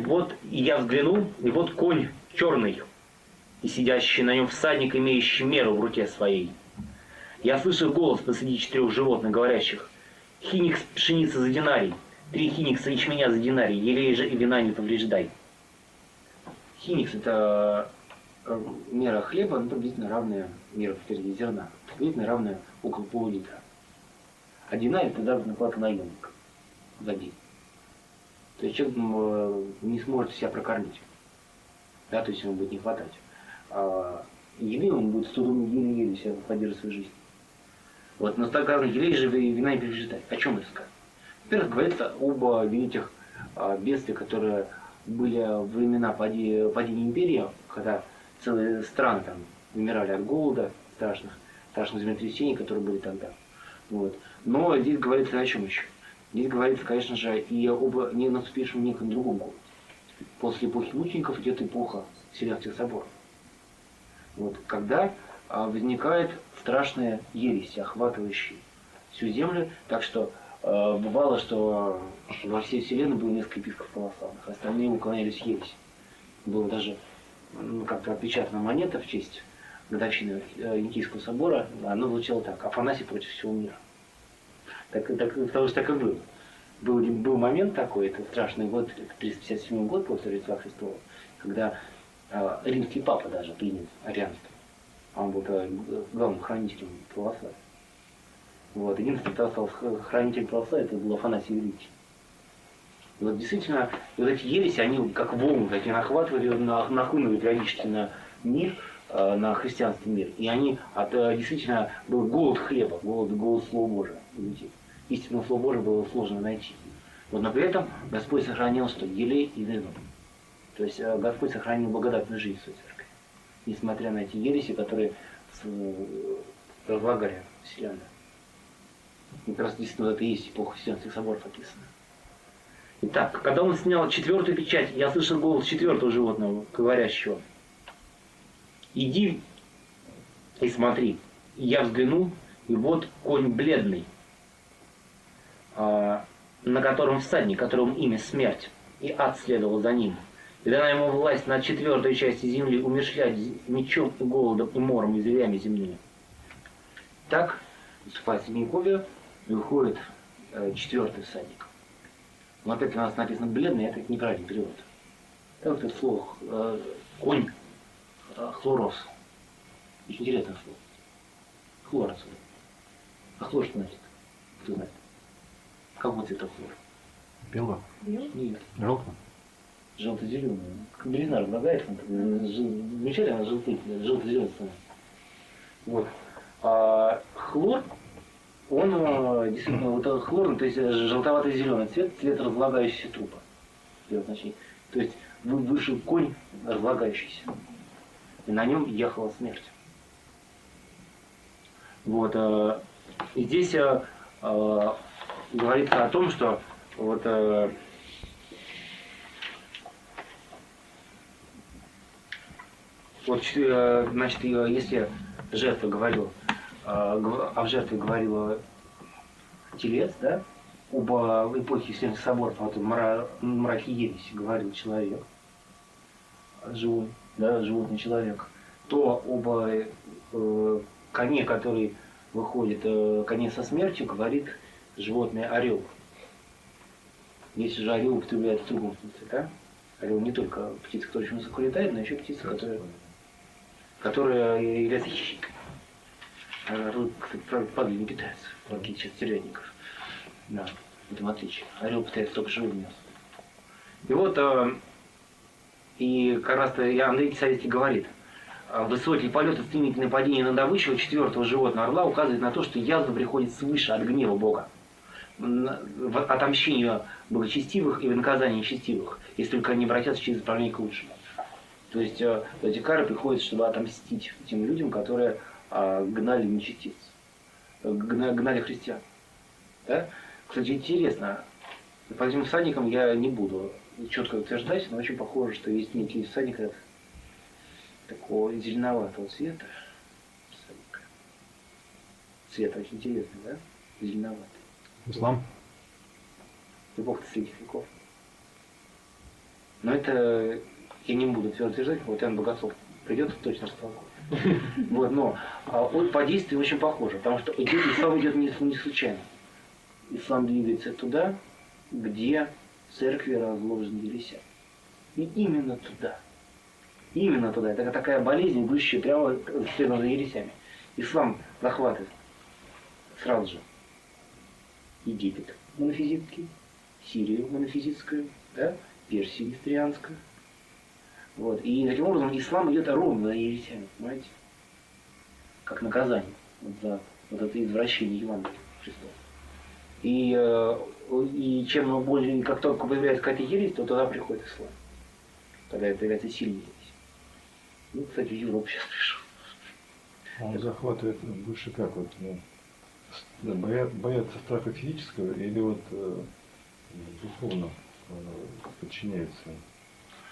я взглянул, и вот конь черный, и сидящий на нем всадник, имеющий меру в руке своей. Я слышал голос посреди 4 животных, говорящих: хиникс пшеницы за динарий, 3 хиникса ячменя за динарий, елей же и вина не повреждай. Хиникс — это мера хлеба, но приблизительно равная мера зерна, приблизительно равная около пол-литра. А динарий — это заработная плата наемника за день. То есть человек не сможет себя прокормить, да, то есть ему будет не хватать. А еды он будет с трудом еле себя поддерживать свою жизнь. Вот, но так сказано: елей же и вина не пережидать. О чем это сказано? Во-первых, говорится об великих бедствиях, которые были во времена падения империи, когда целые страны там умирали от голода, страшных землетрясений, которые были тогда. Вот. Но здесь говорится о чем еще? Здесь говорится, конечно же, и об не наступившем неком другом голоде. После эпохи мучеников идет эпоха Вселенских соборов. Вот, когда возникает страшная ересь, охватывающая всю землю, так что бывало, что во всей вселенной было несколько епископов православных, остальные уклонялись в ересь. Была даже как-то отпечатана монета в честь годовщины Никейского собора, она звучала так: Афанасий против всего мира. Потому что так и было. Был момент такой, это страшный год, 357 год после Рождества Христова, когда римский папа даже принял арианство. Он был главным хранителем православия. Вот. Единственный, кто стал хранителем православия, это был Афанасий Великий. И вот действительно, вот эти ереси, они как волны такие нахватывали, нахлынули периодически на мир, на христианский мир. И они действительно был голод хлеба, голод Слова Божия. Истинное Слово Божие было сложно найти. Вот, но при этом Господь сохранял что? Елей и вино. То есть Господь сохранил благодатную жизнь в своей церкви. Несмотря на эти ереси, которые разлагали вселенную. И как раз действительно это и есть эпоха Вселенских соборов описана. Итак, когда он снял 4-ю печать, я слышал голос 4-го животного, говорящего: иди и смотри. И я взглянул, и вот конь бледный, на котором всадник, которому имя смерть, и ад следовал за ним. И дана ему власть над 4-й части земли умерщвлять мечом и голодом и мором и зверями земными. Так наступает Средневековье, и выходит 4-й всадник. Но опять у нас написано бледный, это неправильный перевод. Так вот это слово конь, хлорос. Очень интересное слово. Хлор отсюда. А хлор что значит? Кто знает? Какого цвета хлор? Белого? Нет. Желтого? Желто-зеленый. Как белизна разлагается, замечательно желто-зеленый становится. Вот. А хлор, он действительно, вот хлор, то есть желтовато-зеленый цвет разлагающегося трупа. Значит, то есть вышел конь разлагающийся. И на нем ехала смерть. Вот. И здесь говорится о том, что вот значит, если жертва говорила, в жертве говорила телец, да, об эпохе Вселенских соборов, а вот в мраке ереси говорил человек, живой, да, животный человек, то об коне, который выходит, коне со смертью, говорит животное орел. Если же орел употребляется в другом смысле, да? Орел не только птица, которая очень высоко летает, но еще птица, которая является хищником. Орлы, кстати, правда, падали не питаются, в отличие от стервятников. Да, в этом отличие. Орел питается только живым мясом. И вот, и как раз-то Андрей Кисаревский говорит, высокий полет и стремительное падение на добычу четвертого животного орла указывает на то, что язва приходит свыше от гнева Бога, в отомщению благочестивых и в наказание нечестивых, если только они обратятся через исправление к лучшему. То есть эти кары приходят, чтобы отомстить тем людям, которые гнали нечестивцев, гнали христиан. Да? Кстати, интересно, по этим всадникам я не буду четко утверждать, но очень похоже, что есть некий всадник такого зеленоватого цвета. Цвет очень интересный, да? Зеленоватый. Ислам? Эпоха средних веков. Но это я не буду твердо утверждать, вот Иоанн Богослов придет, точно растолкует. Вот, но по действию очень похоже, потому что ислам идет не случайно. Ислам двигается туда, где в церкви разложены ереси. И именно туда. Именно туда. Это такая болезнь, идущая прямо следом за ересями. Ислам захватывает сразу же Египет монофизитский, Сирию монофизитскую, да? Персию нестрианскую. Вот. И таким образом ислам идет ровно за ересями, понимаете? Как наказание за вот это извращение Евангелия Христова. И чем более, как только появляется какая-то ересь, то туда приходит ислам. Тогда это появляется сильнее ересь. Ну, кстати, в Европу сейчас пришел. Он захватывает больше как вот, боятся страха физического или вот духовно подчиняется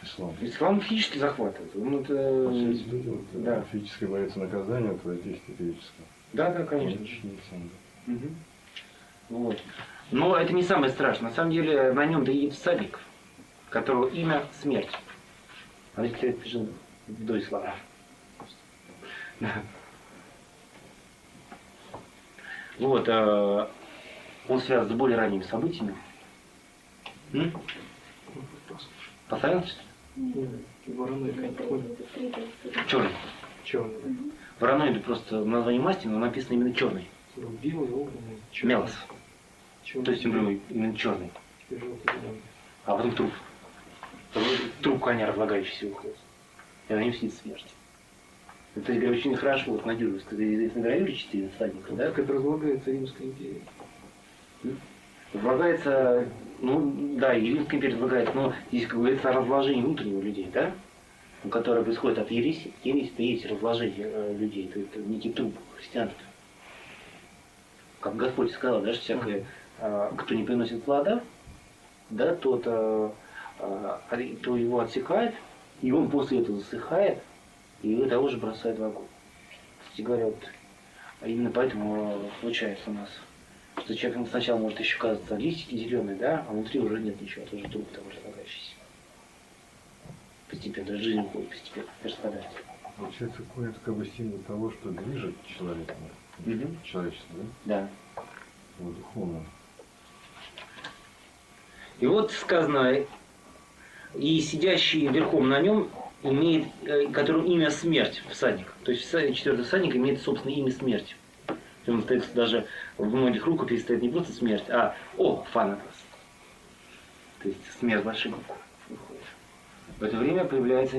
исламу? Ислам физически захватывает. Есть люди вот, да. физически боятся наказания от воздействия физического. Да, конечно. Да. Угу. Вот. Но это не самое страшное. На самом деле на нем-то едет всадник, которого имя смерть. Андрей Кисаревский жил до ислама. Вот, он связан с более ранними событиями. Поставил, что ли? Вороной конь. Черный. Черный. Вороной это просто название масти, но написано именно черный. Белый, огненный, Мелос. То есть именно черный. А потом труп. Труп коня разлагающийся выходит. И на нем сидит смерть. Это очень хорошо, вот Надюжевск, когда известно гравюре 4 всадника, да? Как это разлагается Римская империя? Разлагается, ну да, и Римская империя разлагается, но здесь, как говорится, о разложении внутреннего людей, да? Которое происходит от ереси. Ересь это есть разложение людей, это некий труп христианства. Как Господь сказал, да, что всякое, кто не приносит плода, да, то его отсекает, и он после этого засыхает, и того же бросает в огонь. Кстати говоря, вот, именно поэтому случается у нас, что человек сначала может еще казаться листики зеленые, да, а внутри уже нет ничего, это уже труп того разлагающийся. Постепенно, жизнь уходит постепенно, распадается. Получается, конь это как бы символ того, что движет человеком, человечество, да? Да. Вот, духовно. И вот сказано, и сидящий верхом на нем имеет, которому имя смерть, всадник. То есть четвертый всадник имеет собственное имя смерть. Причем стоит даже в многих рукописях стоит не просто смерть, а Фанатос. То есть смерть большой буквы. В это время появляется,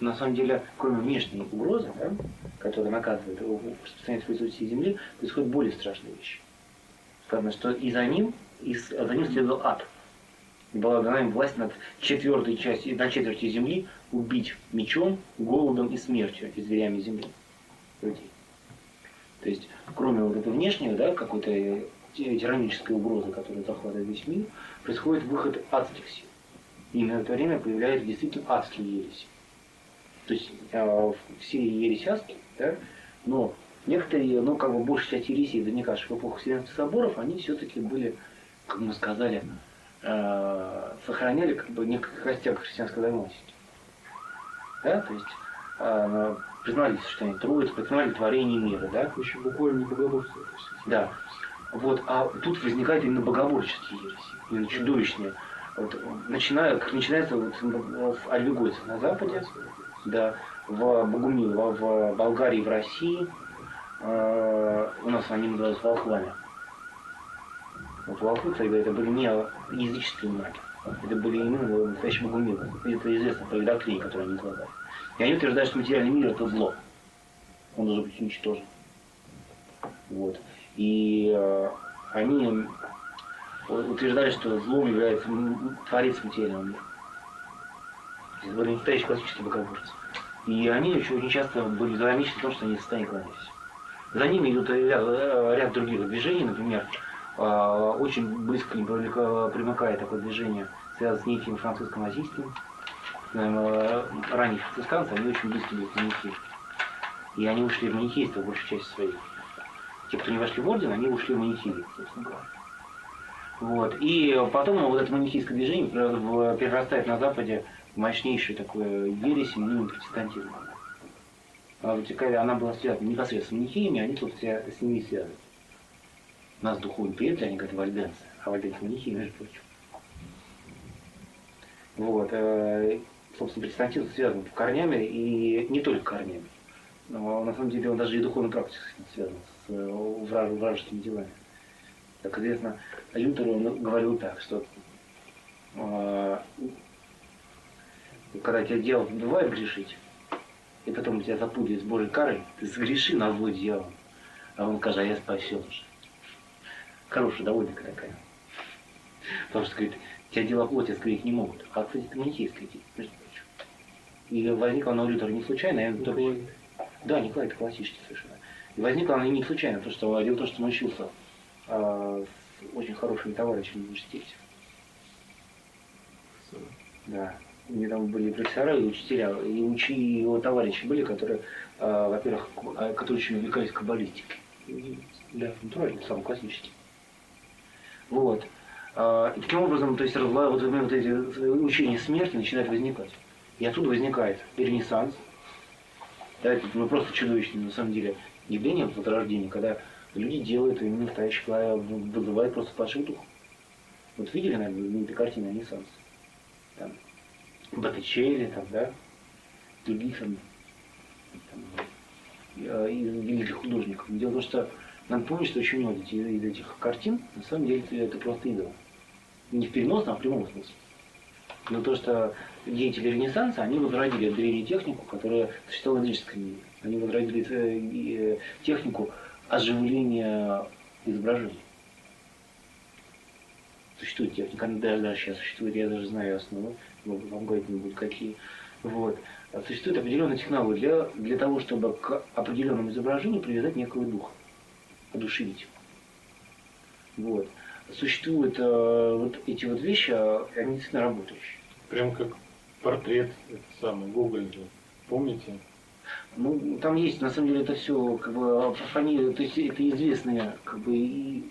на самом деле, кроме внешней угрозы, да, которая наказывает распространение присутствия Земли, происходит более страшные вещи. Сказано, что и за ним следовал ад. И была дана им власть над четвертью земли убить мечом, голодом и смертью и зверями земли людей. То есть, кроме вот этой внешней, да, какой-то тиранической угрозы, которая захватывает весь мир, происходит выход адских сил. И на это время появляются действительно адские ереси. То есть все ереси адские, да, но некоторые, большая часть ересей, возникавших в эпоху Вселенских соборов, они все-таки были, как мы сказали, сохраняли некий костяк христианской догматики. Да? То есть признались, что они троицы, признали творение мира. Да? Еще буквально не богоборство. Да. Вот, а тут возникают именно богоборческие ереси, именно чудовищные. Вот, начинается в Альбегойцах на Западе, да, в Болгарии, в России, у нас они называются волхвами. Вот волхвы, это были не языческие маги, это были именно настоящие богумилы. Это известно по Евдоклении, которые они излагали. И они утверждают, что материальный мир это зло. Он должен быть уничтожен. Вот. И они утверждали, что злом является творец материального мира. Это были настоящие классические богоборцы. И они еще очень часто были замечены в том, что они в состоянии кланяться. За ними идут ряд других движений, например, очень близко примыкает такое движение, связанное с неким франциском Азийским. Ранние францисканцы, они очень близко были к манихеям. И они ушли в манихейство, большую часть своей. Те, кто не вошли в орден, они ушли в манихеи, собственно говоря. Вот. И потом вот это манихейское движение перерастает на Западе в мощнейшую такую ересь именем протестантизма. Она была связана непосредственно с манихеями, они тут с ними связаны. У нас духовный приятель, они говорят вальденцы, а вальденцы манихеи, между прочим. Вот. Собственно, протестантизм связан корнями и не только корнями. Но на самом деле он даже и духовной практикой связан с вражескими делами. Как известно, Лютер он говорил так, что когда тебя дьявол бывает грешить, и потом тебя запутают с Божьей карой, ты сгреши на зло дьявола. А он скажет, а я спасен уже. Хорошая довольно-таки такая. Потому что, говорит, тебя дела плоти скрыть не могут. А, кстати, это манихейская идея, между прочим. И возникла она у Лютера не случайно. Да, Николай, это классический совершенно. И возникла она не случайно, потому что дело в том, что он учился с очень хорошими товарищами в университете. Да. У него там были профессора и учителя, и его товарищи были, которые, во-первых, которые очень увлекались каббалистикой. Да, натурально, самый классический. Вот. И таким образом, то есть вот эти учения смерти начинают возникать. И оттуда возникает и Ренессанс. Да, это просто чудовищное, на самом деле, явление возрождения, когда люди делают именно настоящий вызывает просто падших духов. Вот видели, наверное, знаменитые картины Ренессанс? Там Боттичелли, там, да, других там из великих художников. Дело в том, что надо помнить, что очень много из этих картин, на самом деле, это просто идолы. Не в переносном, а в прямом смысле. Но то, что деятели Ренессанса, они возродили древнюю технику, которая существовала в языческом мире. Они возродили технику оживления изображений. Существует техника, она даже сейчас существует, я даже знаю основу, вам говорить не буду какие. Вот. Существует определенная технология для того, чтобы к определенному изображению привязать некого духа, одушевить. Вот. Существуют вот эти вот вещи, они действительно работающие. Прям как портрет, это самый, Гоголь, помните? Ну, там есть, на самом деле, это все, как бы, профани... то есть это известные, как бы, и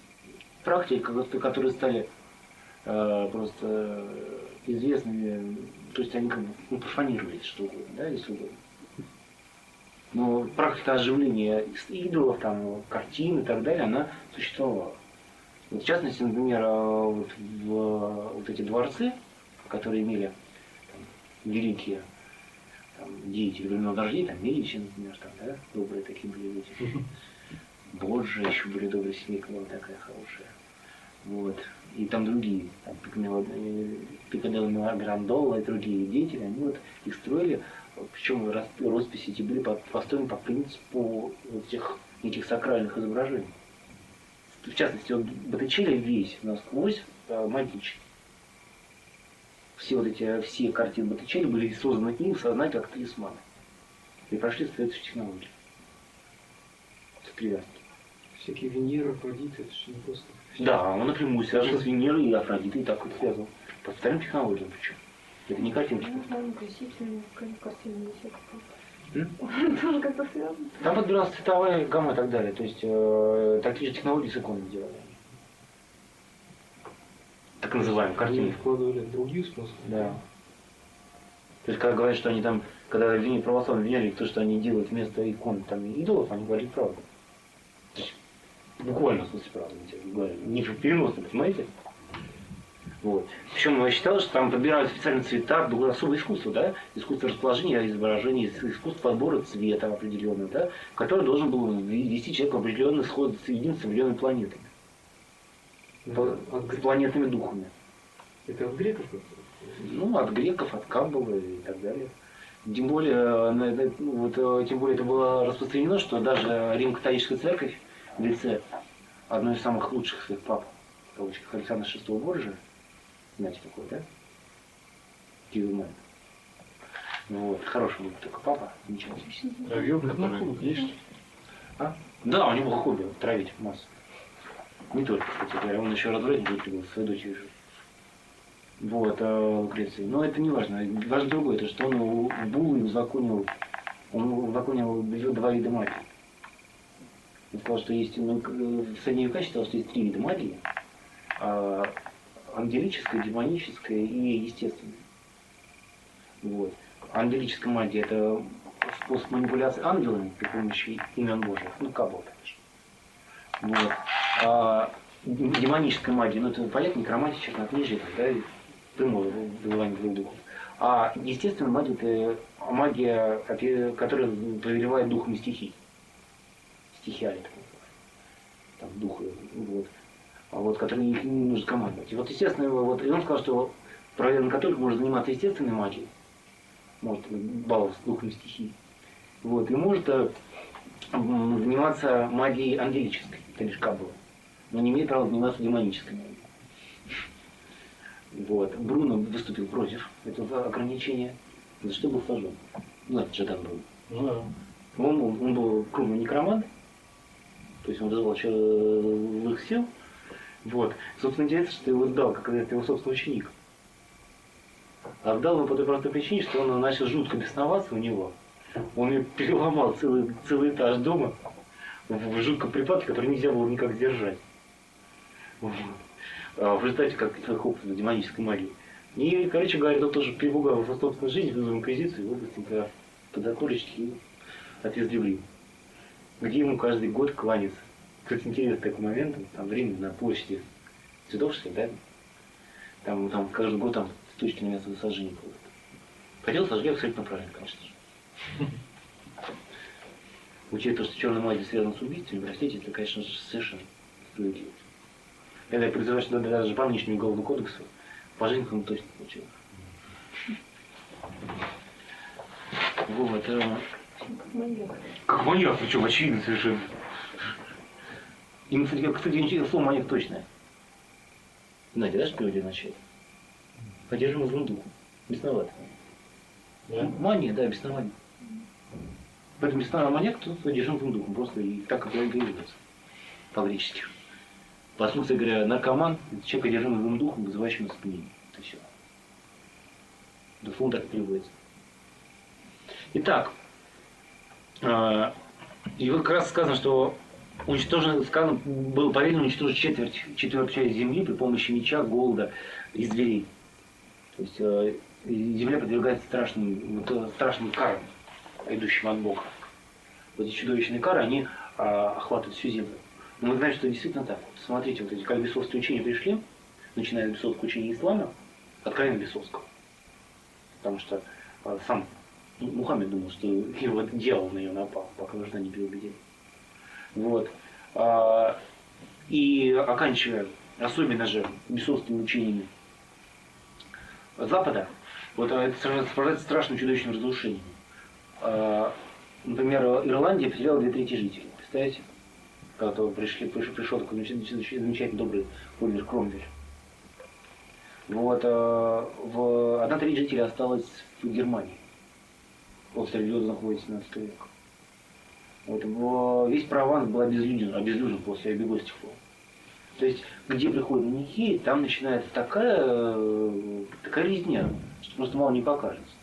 практики, которые стали просто известными, то есть они как бы профанировали что угодно, да, если угодно. Но практика оживления идолов, там, картин и так далее, она существовала. Вот, в частности, например, вот эти дворцы, которые имели там, великие там, деятели времен дождей, там Медичи, например, там, да, добрые такие были люди. Борджи еще были добрые, семейка была такая хорошая. Вот. И там другие, там, Пикаделло Мирандола и другие деятели, они вот их строили, причем росписи эти были построены по принципу вот этих неких сакральных изображений. В частности, вот Боттичелли весь насквозь магический. Все картины Боттичелли были созданы им в сознании как талисманы. И прошли следующую технологию. В привязке. Всякие Венеры, Афродиты, это же не просто. Да, он напрямую связан с Венерой и Афродитой, и так вот связан. По вторым технологиям причем. Это не картинки. Ну, красительные, картины висят. Тоже как-то связано. Там подбиралась цветовая гамма и так далее. То есть такие же технологии с иконами делали. Так называемые Они картины. вкладывали другие способы. Да. То есть, когда говорят, что они там, когда обвинили православные обвиняли, то, что они делают вместо икон там идолов, они говорили правду. То есть, буквально в смысле правду. Не переносно, понимаете? Вот. Причем я считал, что там подбирали специальные цвета, было особое искусство, да? Искусство расположения изображений, искусство подбора цвета определенного, да? Который должен был вести человек в определенный сход соединиться с определенными планетами. С планетными духами. Это от греков? Ну, от греков, от Камбалы и так далее. Тем более, тем более это было распространено, что даже Римо-католическая церковь в лице одной из самых лучших своих пап, в кавычках, Александра VI Борджа, знаете такой, да? Киевмен. Вот, хороший был такой папа, замечательный. Травье, которое есть. А? Да, у него было хобби травить массу. Не только, кстати говоря, он еще развратник был своей дочерью. Вот, Лукреции. Но это не важно. Важно другое, то, что он Буллы узаконил 2 вида магии. Он сказал, что есть, в средние века считал, что есть 3 вида магии. Ангелическая, демоническая и естественная. Вот. Ангелическая магия – это способ манипуляции ангелами при помощи имен Божьих, ну, каббала, конечно. Вот. А демоническая магия, ну, это понятно, некромантия, чернокнижие, да, прямое вызывание двух духов. А естественная магия – это магия, которая повелевает духами стихий. Стихиарий, так называемый. Там дух, вот, который их не нужно командовать. И вот, естественно, и он сказал, что правоверный католик может заниматься естественной магией, может баловаться духом стихий, вот, и может заниматься магией ангелической, это лишь каббала, но не имеет права заниматься демонической магией. Вот. Бруно выступил против этого ограничения, за что был сожжен. Знаете, Джордан Бруно. Ну да. Он был крупный некромант, то есть он вызывал злых сил. Вот. Собственно, интересно, что его сдал, как это его собственный ученик. А сдал его по той простой причине, что он начал жутко бесноваться у него. Он переломал целый этаж дома в жутком припадке, который нельзя было никак сдержать. Вот. В результате своих опытов демонической магии. И, короче говоря, он тоже перепугал его собственную жизнь, вызвал инквизицию в области подоколечки и отвезли в Рим, где ему каждый год кланяться. Кстати, интересный такой момент, там в Риме на площади цветов, что ли, да? Там каждый год там с точки на место сожжения кладут. Хотел сожгли абсолютно правильно, конечно же. Учитывая то, что черная магия связана с убийствами, простите, это, конечно же, совершенно справедливо. Это я призываю, что даже по нынешнему уголовному кодексу пожизненно точно получил. Вот. Как маньяк, причем очевидно совершенно. И, кстати, слово маньяк точное. Знаете, да, что переводе означает? Поддерживаемый злым духом. Бесноватый. Да? Мания, да, беснование. Поэтому бесноватый маньяк, то поддерживаемый злым духом. Просто и так, как он появляется. По-гречески. По сути говоря, наркоман – это человек, одержимый злым духом, вызывающим оцепенение. Это все. Дословно так и переводится. Итак, и вот как раз сказано, что было повелено уничтожить четверть часть земли при помощи меча, голода и зверей. То есть земля подвергается страшным карам, идущим от Бога. Вот эти чудовищные кары, они охватывают всю землю. Но мы знаем, что действительно так. Смотрите, вот эти, как бесовские учения пришли, начиная с бесовского учения ислама, откровенно бесовского. Потому что сам Мухаммед думал, что его дьявол на нее напал, пока жена не переубедила. Вот. И оканчивая, особенно же бесовскими учениями Запада, вот это сражается страшным чудовищным разрушением. Например, Ирландия потеряла 2/3 жителей. Представляете? Когда пришел такой замечательный добрый Оливер Кромвель. Вот, 1/3 жителей осталась в Германии. После периода находится 17 века. Вот, весь Прованс был обезлюден после Бегостихова. То есть, где приходят манихеи, там начинается такая резня, что просто мало не покажется.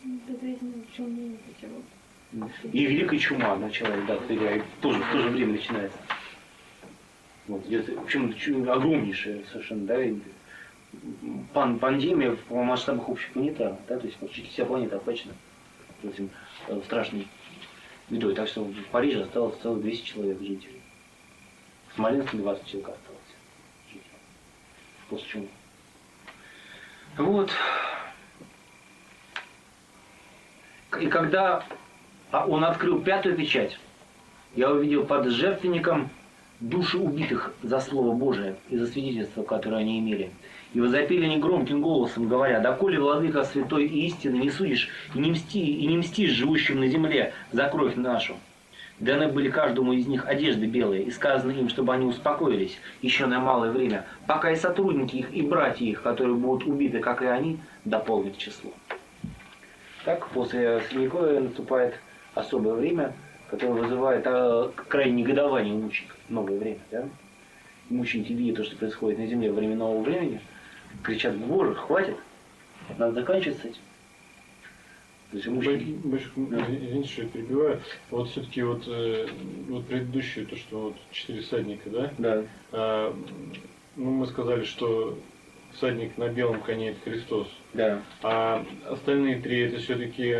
И великая чума началась, да, и тоже в то же время начинается. Вот, причем огромнейшая совершенно, да, пандемия в масштабах общепланетарных, да, то есть почти вся планета охвачена этим страшной бедой. Так что в Париже осталось целых 200 человек жителей. В Смоленске 20 человек осталось жителей. После чумы. Вот. И когда он открыл 5-ю печать, я увидел под жертвенником души убитых за Слово Божие и за свидетельство, которое они имели. И возопили они громким голосом, говоря: «Доколе, владыка святой и истины, не судишь и не мстишь живущим на земле за кровь нашу». Даны были каждому из них одежды белые, и сказано им, чтобы они успокоились еще на малое время, пока и сотрудники их, и братья их, которые будут убиты, как и они, дополнят число. Так, после Средневековья наступает особое время, которое вызывает крайнее негодование у мучеников. Новое время, да? Мученики, видя то, что происходит на земле во время нового времени, кричат: «Боже, хватит, надо заканчивать с этим». То есть мученики... Извините, что я перебиваю. Вот все-таки вот предыдущее, то, что вот 4 всадника, да? Да. Ну, мы сказали, что всадник на белом коне — это Христос. Да. А остальные 3 это все-таки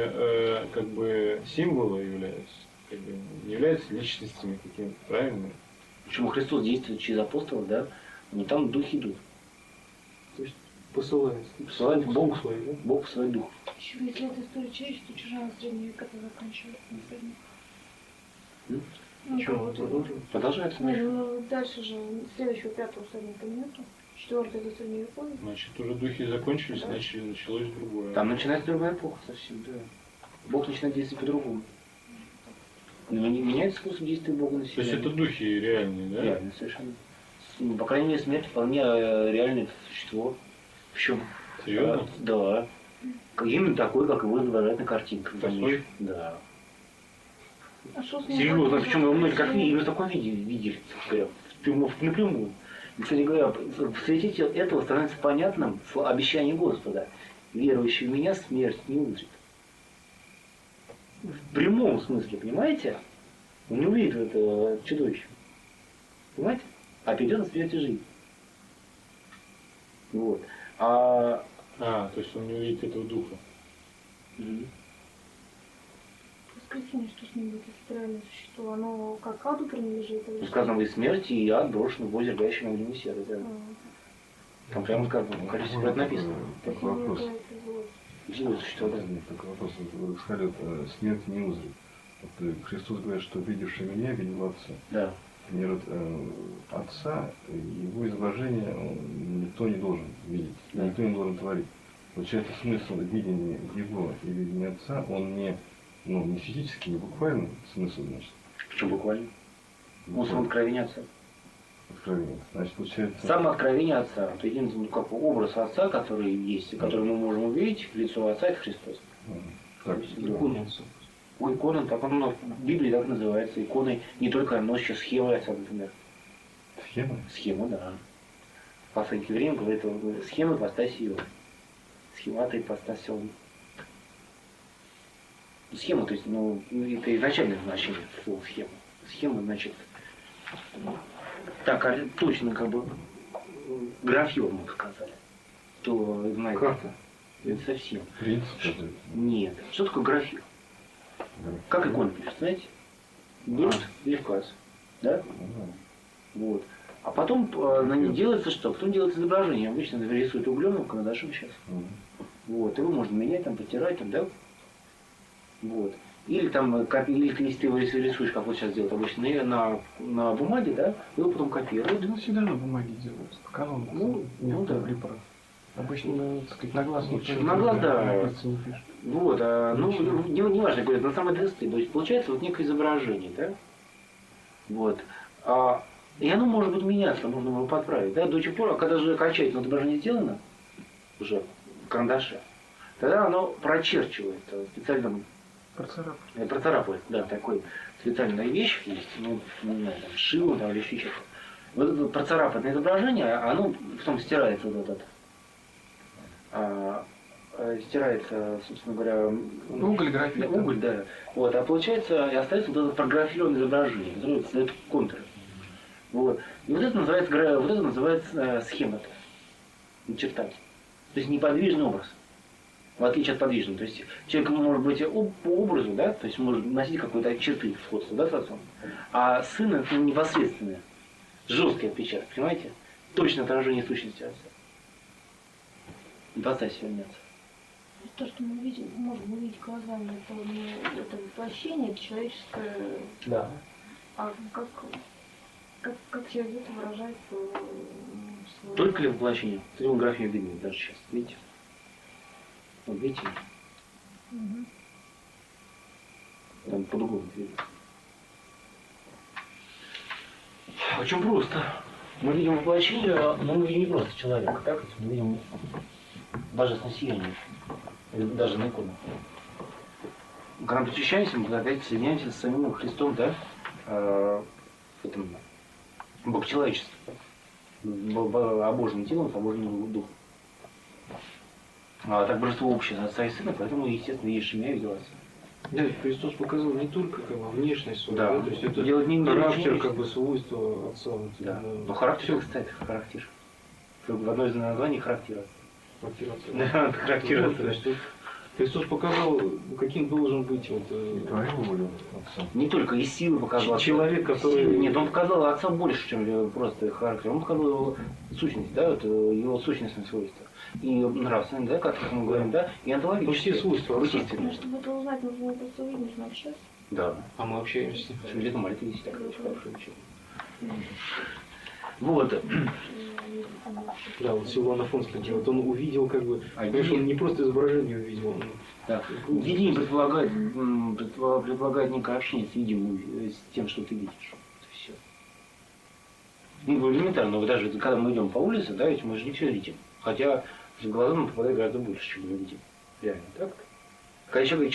как бы символы являются, как бы не являются личностями какими-то, правильно? Почему Христос действует через апостолов, да? Но там духи идут. То есть посылает Бог, свой, да? Бог посылает дух. Еще если это история человечества, чужая средние века, это заканчивается на средних. Ну, Что, вот, продолжим? Продолжается. ну, дальше же следующего 5-го всадника нету. 4-й это средневековье. Значит, уже духи закончились, началось другое. Там начинается другая эпоха совсем, да. Бог начинает действовать по-другому. Меняется способ действия Бога на себя. То есть это духи реальные, да? Реально, совершенно. Ну, по крайней мере, смерть вполне реальное существо. Причем. Серьезно? Да. Именно такой, как его изображают на картинках. Такой? Да. А что с ним? Серьезно, причем его многие как именно в таком виде видели, говоря, напрямую. И, кстати говоря, в свете этого становится понятным обещание Господа: верующий в меня смерть не узрит. В прямом смысле, понимаете? Он не увидит это чудовище. Понимаете? А перейдет на смерть и жизнь. Вот. То есть он не увидит этого духа. Воскресенье, что с ним будет, если реальное существо? Оно как аду принадлежит? Или Сказано, и смерть, и ад брошен в озеро горящим огнем и серой. Да. Там прямо сказано, количество раз написано. Такой вопрос. Живое существо, да. Такой вопрос. Вы сказали, смерть не узрит. Вот Христос говорит, что видевший меня, видел Отца. Да. Мир Отца, его изображение никто не должен видеть, Да. никто не должен творить. Получается, смысл видения его и видения Отца, он не физически, не буквально смысл, значит. Почему буквально? Он сам откровение Отца. Откровение. Значит, получается... Само откровение Отца, то единственный как образ Отца, который есть, и который мы можем увидеть, лицо Отца — это Христос. Так, Икона. Икона, так он в Библии так называется. Иконой не только, но еще схема Отца, например. схема? Схема, да. В последнее время говорит, схема ипостаси его. Схемата ипостаси он. Схема, то есть, это изначальное значение слова схема. Схема, значит, так точно как бы графье, мы сказали. То, знаете, Карта. это совсем. Принцип. Нет. Что такое графье? Как икона пишет, знаете? Берут левказ, да? Вот. А потом на ней делается что? Потом делается изображение. Обычно рисуют углем, карандашом сейчас. Вот. Его можно менять, там, потирать, там, да? Вот. Или там, или если ты его рисуешь, как вот сейчас делают обычно, на бумаге, да, его потом копируют. Ну, всегда на бумаге делают. Канон. Ну да. Препарат. Обычно, так сказать, на глаз никто На глаз, да. не пишет. Вот, не важно, говорят, на самой доске. То есть получается вот некое изображение, да? Вот. И оно может быть меняться, можно его подправить, да, до тех пор, когда же окончательно изображение сделано, уже в карандаше, тогда оно прочерчивает специальным... Процарапывает, да, такой специальная вещь есть, ну, не знаю, там, шилом там, или еще что-то. Вот это процарапанное изображение, оно потом стирается вот этот, стирается, собственно говоря, Уголь, графит. уголь, да. Вот, а получается, и остается вот это прографированное изображение, которое создает контуры. Вот. И вот это называется схема-то, начертать. То есть неподвижный образ. В отличие от подвижного. То есть человек может быть по образу, да, то есть может носить какой-то черты сходства, да, с отцом. А сын это непосредственное, жесткий отпечаток, понимаете? Точное отражение сущности отца. Ипостась меняться. То, что мы видим, можем увидеть глазами, это воплощение, это человеческое. Да. А как человек это выражает свой... Только ли воплощение? Трилография видно даже сейчас, видите? Вот видите? Угу. Там по-другому видно. Очень просто. Мы видим воплощение, но мы видим не просто человека, так? Мы видим божественное сияние. Или даже на икону. Когда мы причащаемся, мы опять соединяемся с самим Христом, да? Этим богочеловечеством. Обоженным телом, с обоженным духом. А так божество общее Отца и Сына, поэтому, естественно, видишь меня, видел Отца. Да, Христос показал не только как бы, внешность свою, Да. да, то есть это Делать не характер, не- как бы свойства Отца. Вот, Да. да. Но характер, кстати, характер. В одно из названий характера. Характер Отца. Да, характер Вот, то есть вот Христос показал, каким должен быть вот, Твою волю отца. Не только и силы показал. человек, который... Силы. Нет, он показал Отца больше, чем просто характер. Он показал его сущность, да, вот, его сущностные свойства. И нравственные, да, как мы говорим, да, и Ну, онтологические. все свойства Отца. Но чтобы это узнать, нужно это все видеть, но общаться. Да. А мы общаемся. Где-то молитва есть такая очень хорошая учение. Вот. Да, вот Силуан Афонский делает. Он увидел как бы... А Конечно, он не просто изображение увидел. Он... Да. Видение предполагает некое общение с видимым, с тем, что ты видишь. Это все. Ну, элементарно, но даже когда мы идем по улице, да, ведь мы же не все видим. Хотя в глаза нам попадает гораздо больше, чем мы видим. Реально, так? Когда человек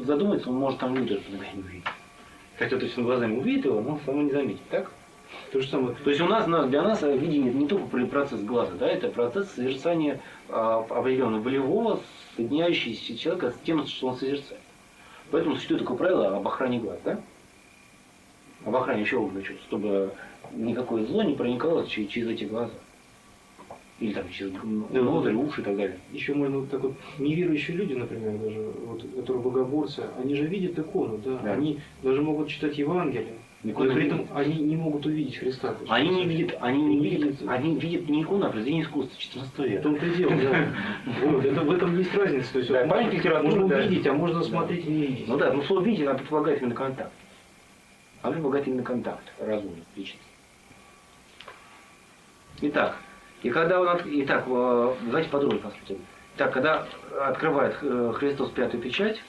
задумается, он может там люди даже не увидеть. Хотя то есть он глазами увидит его, но само не заметит, так? То же самое. То есть у нас, для нас видение не только процесс глаза, да, это процесс созерцания определенного волевого, соединяющегося человека с тем, что он созерцает. Поэтому существует такое правило об охране глаз, да? Об охране еще значит, чтобы никакое зло не проникало через эти глаза. Или там через ноздри, уши и так далее. Еще можно вот так вот, неверующие люди, например, даже, вот, которые богоборцы, они же видят икону, да? Да. Они даже могут читать Евангелие, Икона но при не этом видит. они не могут увидеть Христа. То есть, Они видят не икону, а произведение искусства 14 В века. том-то и дело, да. Вот, в этом есть разница. То есть, Да, вот, память литературы, можно да. увидеть, а можно смотреть и не видеть. Ну да, но слово видеть, она предполагает именно контакт. Она предполагает именно контакт, разумный, личный. Итак, давайте подробнее посмотрим. Итак, когда открывает Христос пятую печать,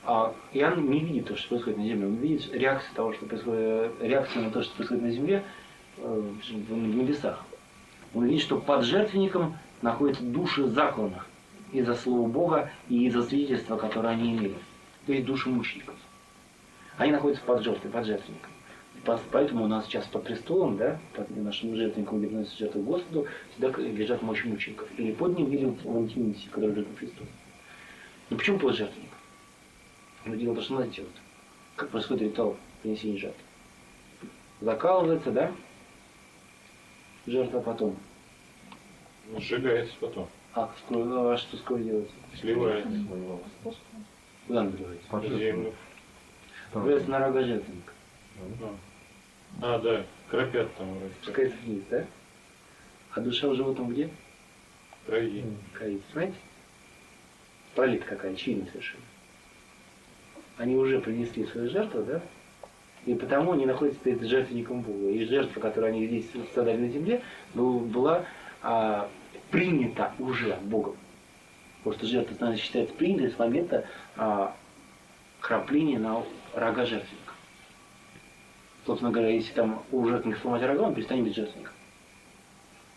Иоанн не видит то, что происходит на земле, он видит реакцию на то, что происходит на земле в небесах. Он видит, что под жертвенником находятся души закланных из-за слова Бога и из-за свидетельства, которое они имели. То есть души мучеников. Они находятся под жертвенником. Поэтому у нас сейчас под престолом, да, под нашим жертвенником, где приносят жертву Господу, всегда лежат мощи мучеников. Или под ним, или в антимисе, который лежит на престоле. Но почему под жертвенник? Ну, дело то, что надо делать. Как происходит ритуал принесения жертвы? Закалывается, да? Жертва потом. Сжигается потом. А что скоро делается? Сливается. Куда она наливается? В землю. Наливается на рога жертвенника. А, да. Скоропят там вроде. Спускается вниз, да? А душа у животного где? В крови. Кровь, знаете? Пролита какая, очевидно совершенно. Они уже принесли свою жертву, да? И потому они находятся перед жертвенником Бога. И жертва, которую они здесь создали на земле, была принята уже Богом. Потому что жертва, значит, считается принятой с момента храпления на рога жертвенника. Собственно говоря, если там у жертвенника сломать рога, он перестанет быть жертвенником.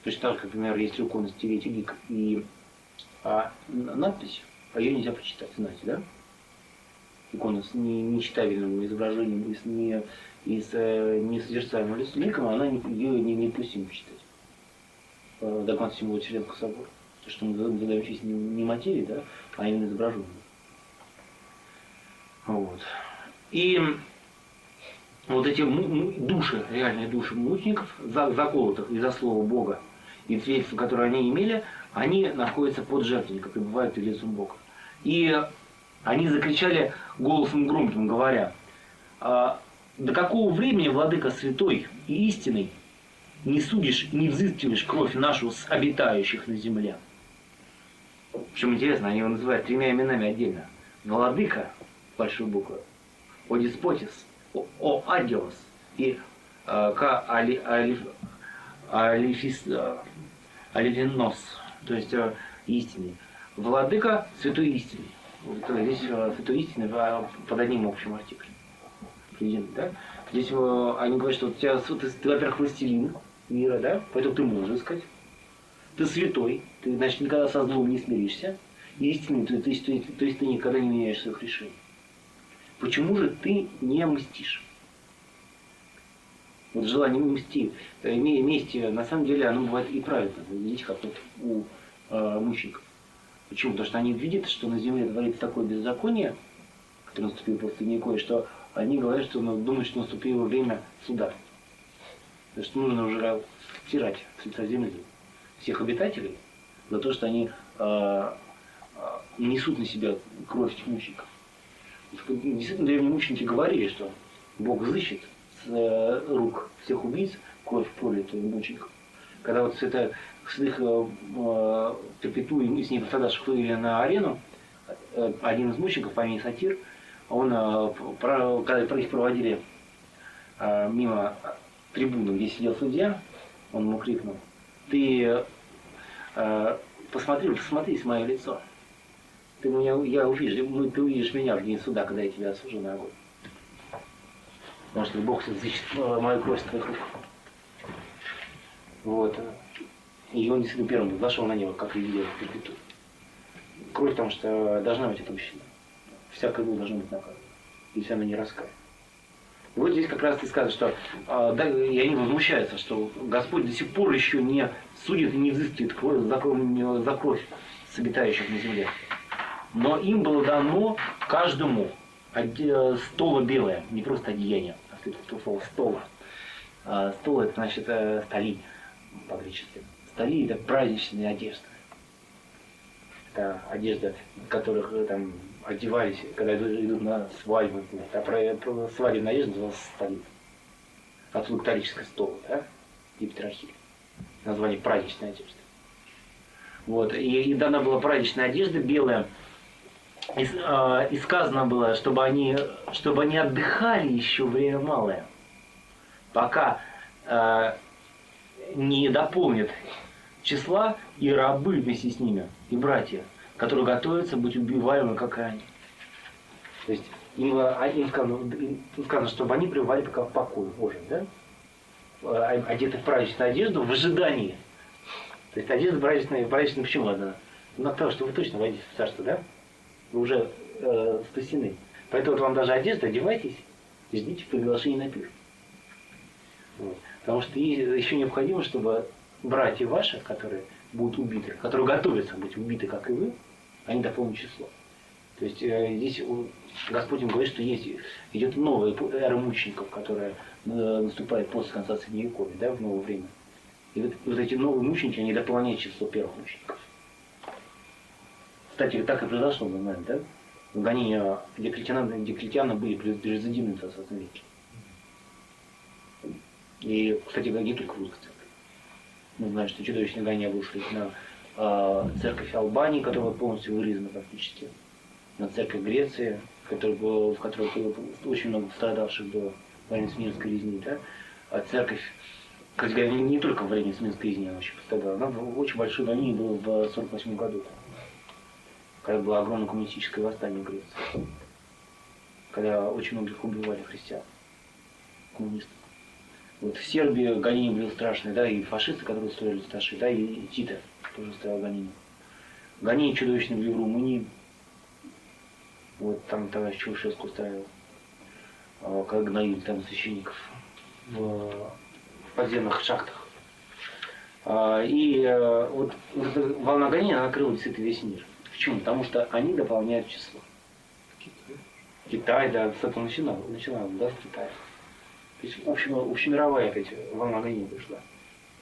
Точно так же, как, например, если у иконы стереть лик и надпись, ее нельзя прочитать, знаете, да? Икона с нечитабельным изображением и с несозерцаемым ликом, она ее недопустимо читать. Догмат Всемирного Вселенского собора. То, что мы задаем честь не материи, да, а именно изображению. Вот. И вот эти души, реальные души мучеников, заколотых из-за слова Бога и свидетельства, которые они имели, они находятся под жертвенником, пребывают перед лицом Бога. И они закричали голосом громким, говоря: «До какого времени, владыка святой и истинный, не судишь и не взыскиваешь кровь нашу с обитающих на земле?» Причем интересно, они его называют тремя именами отдельно. Владыка, большой буквы, о деспотис, о агиос и ка алифинос, то есть истинный. Владыка святой истинный. Здесь святой истинный под одним общим артиклем. Да? Здесь они говорят, что ты, во-первых, властелин мира, да? Поэтому ты можешь искать. Ты святой, ты, значит, никогда со злом не смиришься. И истинный, то есть ты никогда не меняешь своих решений. Почему же ты не мстишь? Вот желание мстить, мести, на самом деле, оно бывает и правильно. Видите, как вот у мучеников. Почему? Потому что они видят, что на земле творится такое беззаконие, которое наступило после Средневековья, что они говорят, что думают, что наступило время суда. То есть нужно уже стирать с лица земли всех обитателей за то, что они несут на себя кровь этих мучеников. Действительно, древние мученики говорили, что Бог взыщет с рук всех убийц кровь пролитую мучеников. Когда вот это святых Перпетуи и с ней пострадавших вывели на арену, один из мучеников по имени Сатир, он, когда их проводили мимо трибуны, где сидел судья, он ему крикнул: «Ты посмотри в мое лицо. Ты увидишь меня в день суда, когда я тебя осужу на огонь. Потому что Бог взыщет мою кровь с твоих рук». Вот. И он действительно первым зашел на небо, как и видел в Перпетуе. Кровь, потому что должна быть отомщена. Всякое зло должно быть наказано, если оно не раскает. И вот здесь как раз и сказано, что и они возмущаются, что Господь до сих пор еще не судит и не взыскивает за кровь с обитающих на земле. Но им было дано каждому стола белое, не просто одеяние, а слово стола. Стол — это значит столи по-гречески. Столи — это праздничные одежды. Это одежда, в которых там одевались, когда идут на свадьбу. А свадебная одежда называлась столица. Отсюда католическое стол, да? И петрархия. Название праздничной одежды. Вот. И дана была праздничная одежда белая. И сказано было, чтобы они отдыхали еще время малое, пока не дополнят числа и рабы вместе с ними, и братья, которые готовятся быть убиваемыми, как и они. То есть им сказано, чтобы они пребывали пока в покое Божьем, да? Одеты в праздничную одежду в ожидании. То есть одежда праздничная почему одна? Ну, потому что вы точно войдете в царство, да? Вы уже спасены. Поэтому вот вам даже одежда, одевайтесь и ждите приглашения на пир. Вот. Потому что еще необходимо, чтобы братья ваши, которые будут убиты, которые готовятся быть убиты, как и вы, они дополнят число. То есть здесь Господь им говорит, что идет новая эра мучеников, которая наступает после конца Средневековья, да, в новое время. И вот эти новые мученики, они дополняют число первых мучеников. Кстати, так и произошло, вы знаете, да? Гонения Диоклетиана были преждевременны в 20 веке. И, кстати, не только в русской церкви. Мы знаем, что чудовищные гонения обрушились на церковь Албании, которая полностью вырезана практически, на церковь Греции, в которой было очень много пострадавших до во время Смирнской резни, да? А церковь, кстати говоря, не только во время Смирнской резни она очень пострадала, она в очень большой гонении была в 1948 году, когда было огромное коммунистическое восстание в Греции, когда очень многих убивали христиан, коммунистов. Вот в Сербии гонения были страшные, да, и фашисты, которые устроили старшие, да, и Тита тоже устроил гонения. Гонения чудовищные были в Румынии. Вот там товарищ Чаушеску устраивал, когда гноили там священников в подземных шахтах. И вот волна гонения накрыла действительно весь мир. Почему? Потому что они дополняют число. Китай, да, с этого начинал, да, с Китая. То есть общемировая волна гонения пришла.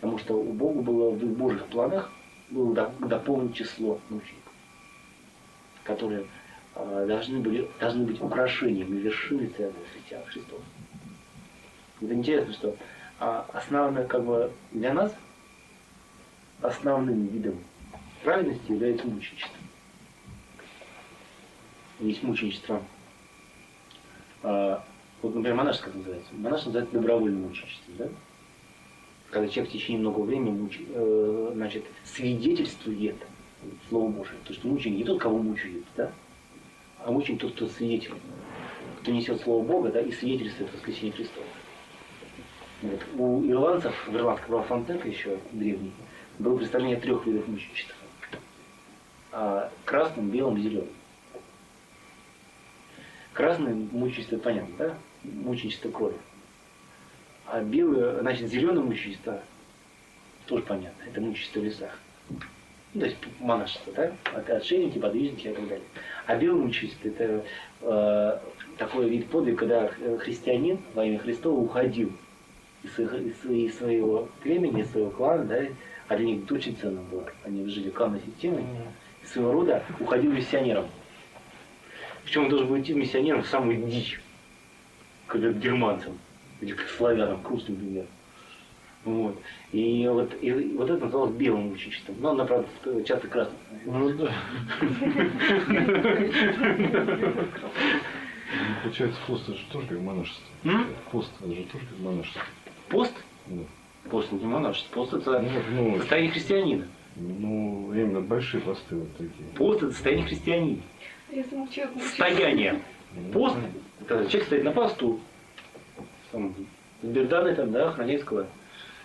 Потому что у Бога было в Божьих планах было дополнить число мучеников, которые должны быть украшением и вершиной церкви христиан Христов. Вот интересно, что основное, как бы, для нас основным видом праведности является мученичество. Есть мученичество. Вот, например, монашеское называется. Монашеское называется добровольным мученичеством, да? Когда человек в течение многого времени свидетельствует Слово Божие. То, что мученик не тот, кого мучают, да? А мученик тот, кто свидетель, кто несет Слово Бога, да, и свидетельствует воскресение Христова. Вот. У ирландцев, в Ирландской православной церкви еще древней, было представление 3 видов мученичества. Красным, белым, зеленым. Красное мученичество понятно, да? Мученичество крови. А белое, значит, зеленое мученичество тоже понятно. Это мученичество в лесах. Ну, то есть монашество, да? Отшельники, подвижники и так далее. А белое мученичество это такой вид подвига, когда христианин во имя Христова уходил из своего племени, из своего клана, да? А для них это очень ценно было. Они жили кланной системой. Из своего рода уходил миссионером. Причем он должен был идти миссионером в самую дичь, как германцам, или как славянам, к русским, например. Вот. И вот это называлось белым мученичеством. Но она, правда, часто красным. Ну да. Получается, пост это же тоже как монашество. Пост это же тоже как монашество. Пост? Да. Пост это не монашество. Пост это состояние христианина. Ну, именно большие посты вот такие. Пост это состояние христианина. Если человек Состояние. Пост, когда человек стоит на посту, с берданы там, да, охраняйского,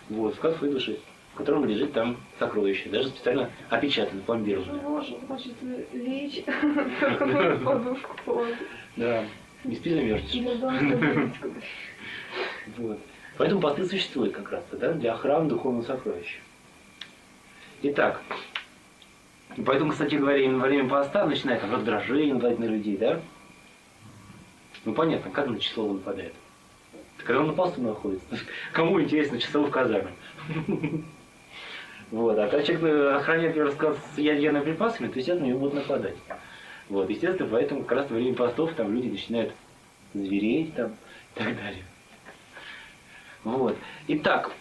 вот, вказ своей души, в котором лежит там сокровище, даже специально опечатано, пломбировано. хочет лечь, подушку положить. Да, не спи, замерзнешь. Вот. Поэтому посты существуют как раз, да, для охраны духовного сокровища. Итак, поэтому, кстати говоря, именно во время поста начинает раздражение нападать на людей, да? Ну понятно, как на число он нападает. Когда он на посту находится. Кому интересно часовой в казарме? Вот. А когда человек охраняет его рассказ с ядерными припасами, то, естественно, его будут нападать. Вот. Естественно, поэтому как раз во время постов там люди начинают звереть там и так далее. Вот. Итак,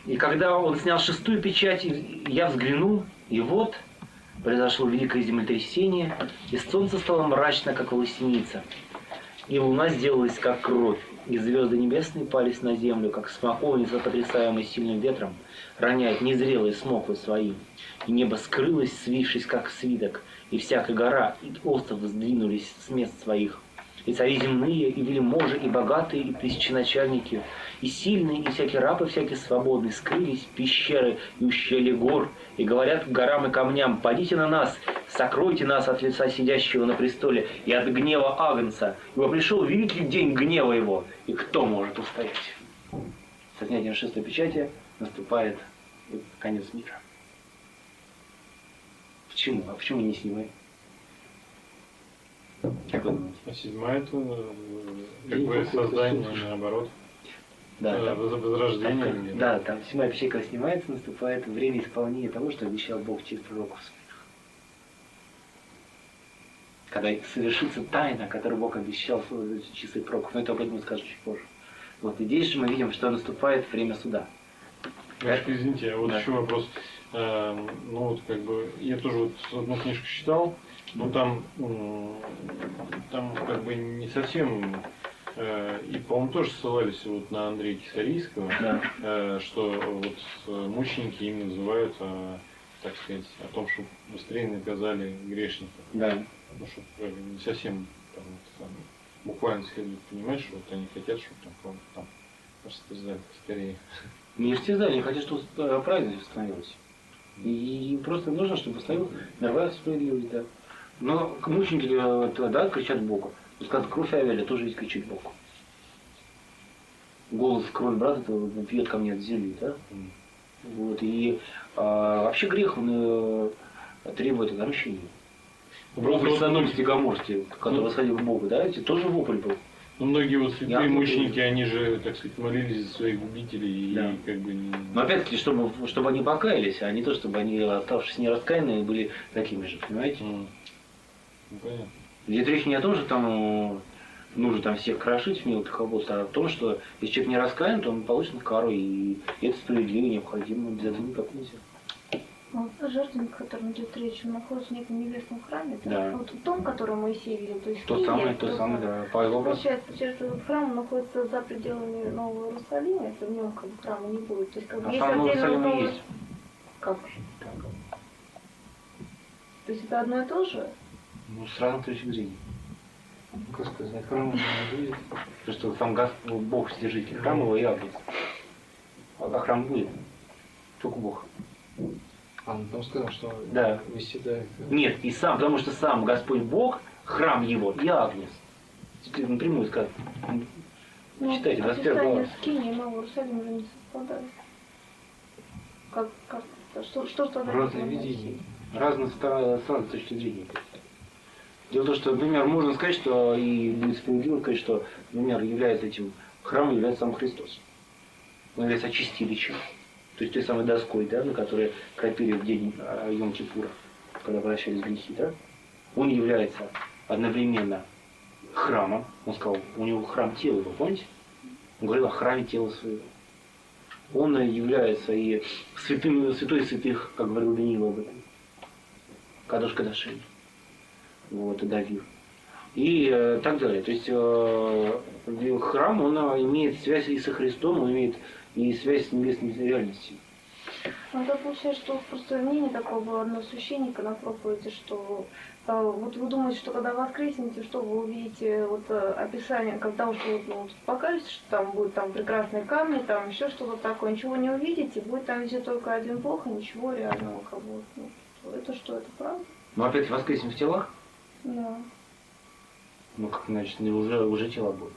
и когда он снял 6-ю печать, я взглянул, и вот произошло великое землетрясение, и солнце стало мрачно, как волосеница, и луна сделалась, как кровь, и звезды небесные пались на землю, как смоковница, потрясаемая сильным ветром, роняет незрелые смоквы свои, и небо скрылось, свившись, как свиток, и всякая гора и остров сдвинулись с мест своих. И цари земные, и вельможи, и богатые, и тысяченачальники, и сильные, и всякие рабы, всякие свободные, скрылись в пещеры и ущелья гор, и говорят к горам и камням: «Падите на нас, сокройте нас от лица сидящего на престоле и от гнева Агнца, ибо пришел великий день гнева его, и кто может устоять?» Со снятием 6-й печати наступает конец мира. Почему? А почему не снимаем? Как вы думаете? А 7-я это как бы создание, наоборот. Да, возрождение. Да, там 7-я печать, когда снимается, наступает время исполнения того, что обещал Бог через пророков своих. когда совершится тайна, которую Бог обещал в часы пророков. Но это об этом мы скажем чуть позже. Вот. И здесь же мы видим, что наступает время суда. Немножко извините, а вот Да. еще вопрос. Ну вот как бы я тоже вот одну книжку читал, но там как бы не совсем и, по-моему, тоже ссылались вот на Андрея Кисарийского, Да. что вот мученики им называют, так сказать, о том, чтобы быстрее наказали грешников. Да. Ну, чтобы не совсем там, буквально следует понимать, что вот они хотят, чтобы там растерзали скорее. Не истязали, не хотят, чтобы праведность восстановилась. И просто нужно, чтобы восстановилась мировая справедливость, да. Но мученики, да, кричат Богу. Вот как кровь Авеля тоже ведь кричит Богу. Голос крови брата пьет ко мне от земли, да? Вот. И вообще грех, он требует отмщения. Вопль Содомский и Гоморский, который восходил к Богу, да, это тоже вопль был. Ну, многие вот святые Я мученики, они же, так сказать, молились за своих губителей Да. и как бы не... Но опять-таки, чтобы они покаялись, а не то, чтобы они, оставшись нераскаянными, были такими же, понимаете? Ну, понятно. Здесь речь не о том, что там нужно там всех крошить в мелких работах, а о том, что если человек не раскаян, то он получит кару, и это справедливо, необходимо, без этого никак нельзя. А вот жертвенник, о котором идет речь, он находится в неком небесном храме, да? Да. Вот в том, который Моисей видел, то есть Тот Киев, самый, да, по его образу. Получается, этот храм находится за пределами Нового Иерусалима, это в нем как бы храма не будет. То есть, как бы, А есть сам Новый отдельно Иерусалим Новый- есть. Как же? То есть это одно и то же? Ну, с разных точек зрения. Как сказать, храм не будет. Потому что там Бог содержитель храма его и Агнец. А храм будет. Только Бог. Он там сказал, что Да. восседает. Нет, и сам, потому что сам Господь Бог, храм его, и Агнец. Теперь напрямую сказать. Ну, Читайте, 21 описание глава. Скинии и Нового Иерусалима уже не совпадает. Как что тогда? Разные видения. Разные стороны точки зрения. Дело в том, что, например, можно сказать, что и будет справедливо сказать, что, например, является этим храмом является сам Христос. Он является очистилищем. То есть той самой доской, да, на которой кропили в день Йом-Кипура, когда прощались грехи, да. Он является одновременно храмом. Он сказал, у него храм тела, вы помните? Он говорил о храме тела своего. Он является и святой святых, как говорил Даниил об этом. Кадош Кадашим. Вот, и Давид. И так далее. То есть храм, он имеет связь и со Христом, он имеет и связь с небесной реальностью. Ну, это получается, что просто мнение такое было одного священника на проповеди, что вот вы думаете, что когда воскреснете, что вы увидите вот описание, когда уж вы покажете, что там будут там прекрасные камни, там еще что-то такое, ничего не увидите, будет там везде только один Бог, и ничего реального как бы. Ну, это что, это правда? Но опять воскреснем в телах, Да. ну как значит, уже тела будут.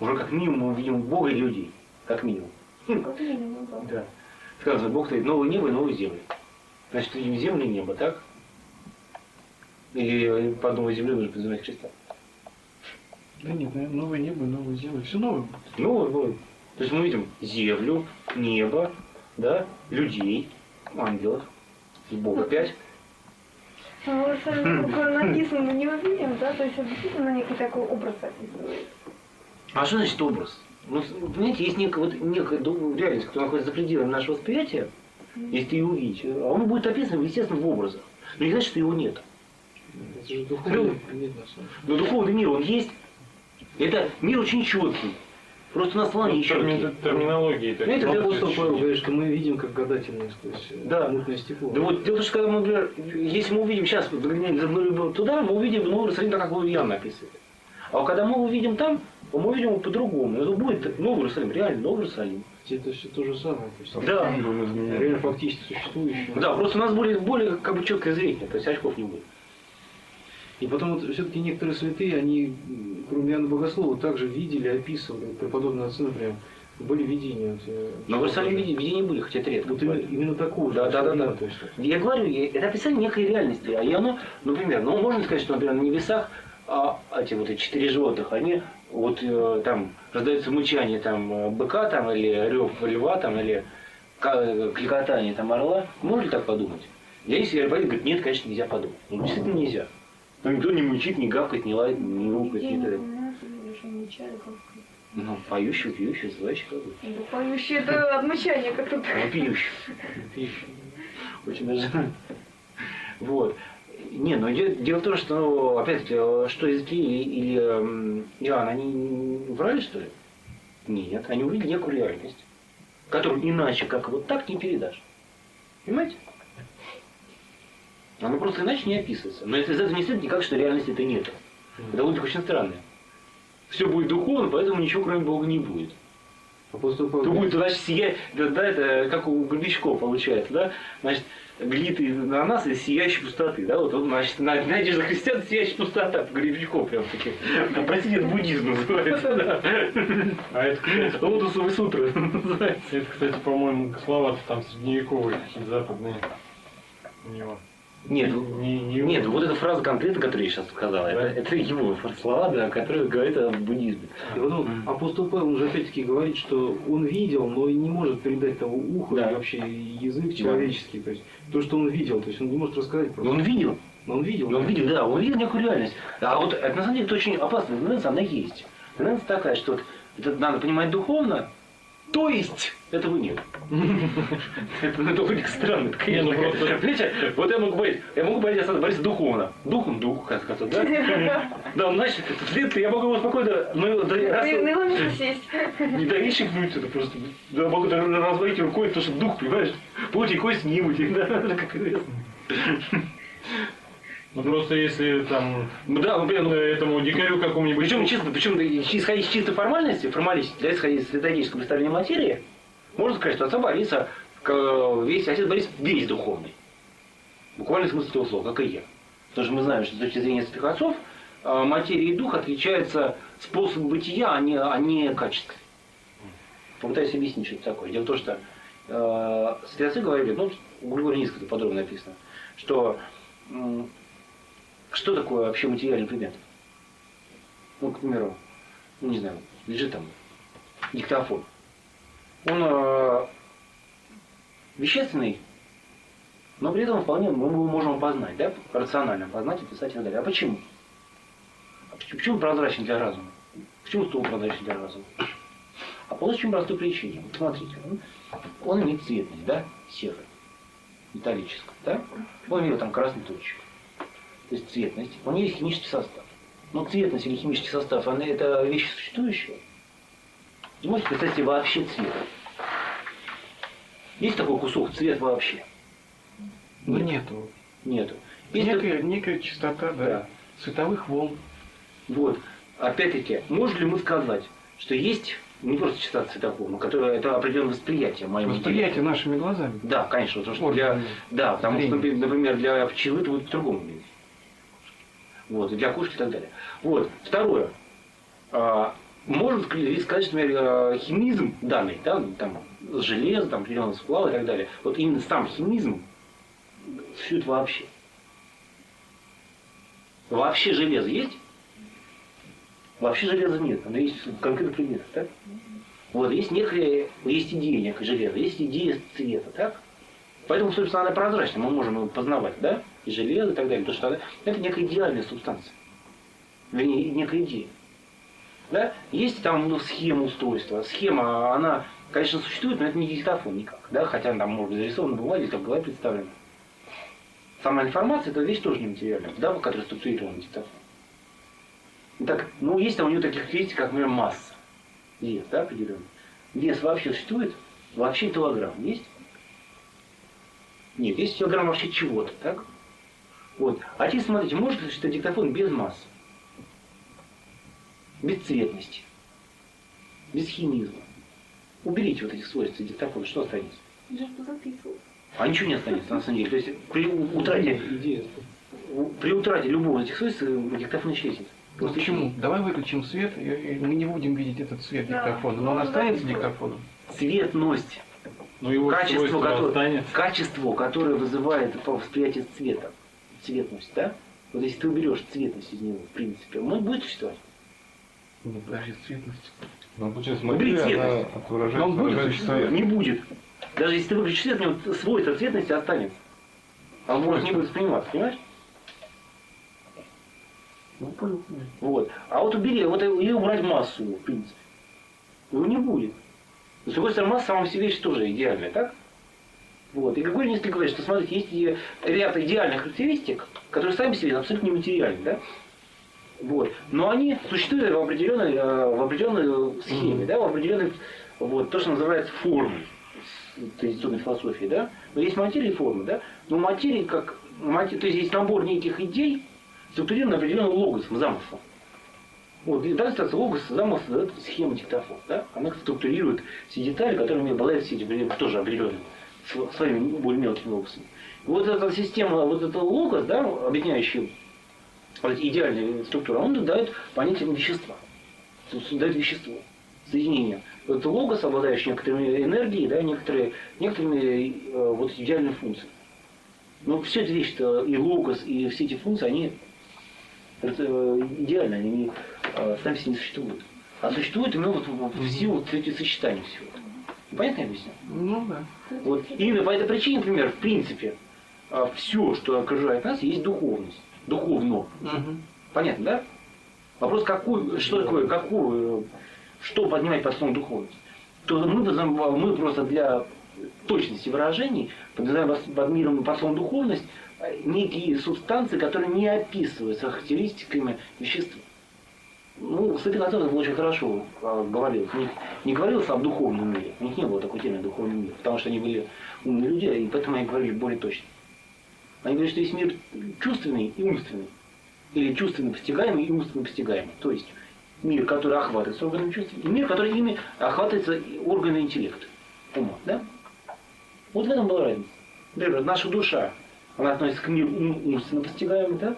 Уже как минимум мы увидим Бога и людей. Как минимум. Как минимум, да. Да. Сказано, Бог говорит, новое небо и новую землю. Значит, видим землю и небо, так? Или по новой земле нужно подразумевать Христа? Да нет, новое небо, новое земля, все новое. Ну, вот. То есть мы видим землю, небо, да, людей, ангелов, и Бога 5. Ну, в Иерусалиме буквально написано, мы не увидим, да, то есть это действительно некий такой образ описывает. А что значит образ? Ну, понимаете, есть некая реальность, которая находится за пределами нашего восприятия, если ты ее увидишь, а он будет описан, естественно, в образах. Но не значит, что его нет. Это же духовный предмет на самом деле. Но духовный мир, он есть. Это мир очень четкий. Просто название четкий. Терминологии так. Знаете, Но для апостол апостола Павел говорит, что мы видим как гадательное сквозь Да. мутное стекло. Да вот дело в том, что когда мы, например, если мы увидим сейчас, заглянули туда, мы увидим Новый Иерусалим, так как его Иоанн описывает. А вот когда мы увидим там, то мы увидим его по-другому. Это будет Новый Иерусалим, реально Новый Иерусалим. Это все то же самое. То есть, Да. реально фактически существующее. Да, просто у нас более как бы четкое зрение, то есть очков не будет. И потом вот все-таки некоторые святые, они, кроме Иоанна Богослова, также видели, описывали. Преподобные отцы, например, были видения. Но в Иерусалиме видения были, хотя это редко. Вот именно такого же. Да. То есть, Я говорю, это описание некой реальности. И оно, например, можно сказать, что, например, на небесах эти вот 4 животных, они вот там раздается мычание там быка там, или рев льва там, или кликотание там орла. Можно ли так подумать? Я если говорит, нет, конечно, нельзя подумать. Ну, действительно нельзя. Но никто не мучит, не гавкает, не лает, не рукает, Нигде не не так. упоминается, что мычали как-то. Ну, поющий, пьющий, звучит как бы. Да, поющий это от мычания как-то. Ну, пьющий. Пьющий. Очень даже. Вот. Не, но дело в том, что, ну, опять-таки, что Эзекииль или Иоанн, они врали, что ли? Нет, они увидели некую реальность, которую иначе, как вот так, не передашь. Понимаете? Она просто иначе не описывается. Но если из этого не следует никак, что реальности это нет. Это логика очень странная. Все будет духовно, поэтому ничего кроме Бога не будет. Апостол Павел То будет, говорит, значит, сиять, да, это как у Горбачков получается, да? Значит, глит на нас из сияющей пустоты, да? Вот, значит, надежда христиан сияющая пустота, Горбачков прям таки. Простите, это буддизм называется, да. А это книга, Лотосовый сутра называется. это, кстати, по-моему, слова там средневековые, какие-то западные у него. Нет, Не нет, вот эта фраза конкретно, которую я сейчас сказал, Да. это его слова, да, которые говорят о буддизме. и вот апостол Павел уже опять-таки говорит, что он видел, но и не может передать того уха Да. и вообще язык человеческий. То есть то, что он видел, то есть он не может рассказать Но просто. он видел. Но он видел. Он видел, да, он видел некую реальность. А вот это на самом деле это очень опасная тенденция, она есть. Тенденция такая, что вот это надо понимать духовно, то есть этого нет. Это очень странно, это, конечно. Не, ну просто- Понимаете, вот я могу бориться духовно. Духом дух, как сказать, да? Да, значит, следствие, я могу его спокойно, ну, да, раз- На его место сесть. не доищикнуть это просто. Да, могу даже разводить рукой, потому что дух, понимаешь, плоть и кость не муть, да, как известно. Ну просто если там Да, например, этому дикарю какому-нибудь... причем исходя из чистой формальности, да, исходя из литургического представления материи, можно сказать, что отца Бориса, отец Борис весь духовный. Буквально смысл этого слова, как и я. Потому что мы знаем, что с точки зрения святых отцов материя и дух отличаются способом бытия, а не качеством. Попытаюсь объяснить, что это такое. Дело в том, что святые отцы говорили, ну, у Григория Низкого это подробно написано, что такое вообще материальный предмет? Ну, к примеру, ну, не знаю, лежит там диктофон. Он вещественный, но при этом вполне мы его можем опознать, да, рационально опознать, описать и так далее. А почему? Почему прозрачен для разума? Почему стол прозрачен для разума? А по очень простой причине. Вот смотрите, он имеет цветность, да, серый, металлический, да? Он имеет там красный точек. То есть цветность. У нее есть химический состав. Но цветность или химический состав, это вещи существующие. Вы можете представить себе вообще цвет? Есть такой кусок, цвет вообще? Ну нету. Нету. Есть Некая частота, да, Да. световых волн. Вот. Опять-таки, можем ли мы сказать, что есть не просто частота цветового, но которая это определенное восприятие моего Восприятие нашими глазами. Да, конечно, потому что Органами да, потому что, зрения. например, для пчелы это будет по-другому видеть. Вот, и для кошки и так далее. Вот. Второе. Можно сказать, что, например, химизм данный, да, там, железо, там, определенного сплава и так далее. Вот именно сам химизм существует вообще. Вообще железо есть? Вообще железа нет, оно есть в конкретных предметах, так? Вот, есть идея некое железо, есть идея цвета, так? Поэтому, собственно, она прозрачна, мы можем его познавать, да? И железо и так далее, потому что это некая идеальная субстанция. Вернее, некая идея. Да? Есть там схема устройства. Схема, она, конечно, существует, но это не диктофон никак. Да? Хотя она там может быть зарисована на бумаге, там в голове представлена. Сама информация, это вещь тоже нематериальная, да, которая структурирована диктофон. Итак, ну есть там у него таких вещей, как, например, масса. Вес, да, определенный. Вес вообще существует? Вообще килограмм есть? Нет, есть килограмм вообще чего-то, так? Вот. А теперь смотрите, может ли что диктофон без массы? Без цветности? Без химизма? Уберите вот эти свойства диктофона, что останется? Я же записывал. А ничего не останется, на самом деле. То есть при утрате любого из этих свойств диктофон исчезнет. Ну, почему? Давай выключим свет, и мы не будем видеть этот цвет Да. диктофона. Но он останется диктофоном. Цветность. Ну его Качество, свойство останется. качество, которое вызывает по восприятию цвета. Цветность, да? Вот если ты уберешь цветность из него, в принципе, он будет существовать. Ну, подожди, цветность. Ну, получается, Убери материя, она цветность. выражает Но он будет выражает существовать. цвет. Не будет. Даже если ты выключишь свет, у него свойство цветности останется. А он может не будет восприниматься, понимаешь? Ну, понял. Вот. А вот убери, вот или убрать массу, в принципе. Его не будет. С другой стороны, масса сама по себе вещь тоже идеальная, так? Вот. И Григорий Низкий говорит, что, смотрите, есть и ряд идеальных характеристик, которые сами по себе абсолютно нематериальны, да? Вот. Но они существуют в определенной схеме, да, в определенной, вот, то, что называется формой традиционной философии, да? Но есть материя и форма, да? Но материя как то есть есть набор неких идей, структурированный определенным логосом, замыслом. Вот, и дальше логос, замысл, это схема диктофон, да? Она структурирует все детали, которыми обладают все эти тоже определенными, своими более мелкими логосами. И вот эта система, вот этот логос, да, объединяющий вот идеальная структура, он дает понятие вещества. Дает вещество, соединение. Вот логос, обладающий некоторыми энергией, да, некоторыми вот идеальными функциями. Но все эти вещи, и логос, и все эти функции, они идеальны, они сами себе не существуют. А существуют именно вот в силу этих сочетаний всего. Понятно я объясню? Ну да. Вот. Именно по этой причине, например, в принципе, все, что окружает нас, есть духовность. Духовно. Понятно, да? Вопрос, что такое, что поднимать под словом духовность? То мы просто для точности выражений подразумеваем под словом духовность некие субстанции, которые не описываются характеристиками вещества. Ну, Слепинатов очень хорошо говорил. У них не говорилось об духовном мире. У них не было такой темы духовный мир, потому что они были умные люди, и поэтому они говорили более точно. Они говорят, что есть мир чувственный и умственный. Или чувственно постигаемый и умственно постигаемый. То есть мир, который охватывается органами чувств, и мир, который ими охватывается органами интеллекта, ума. Да? Вот в этом была разница. Например, наша душа, она относится к миру умственно постигаемому, да?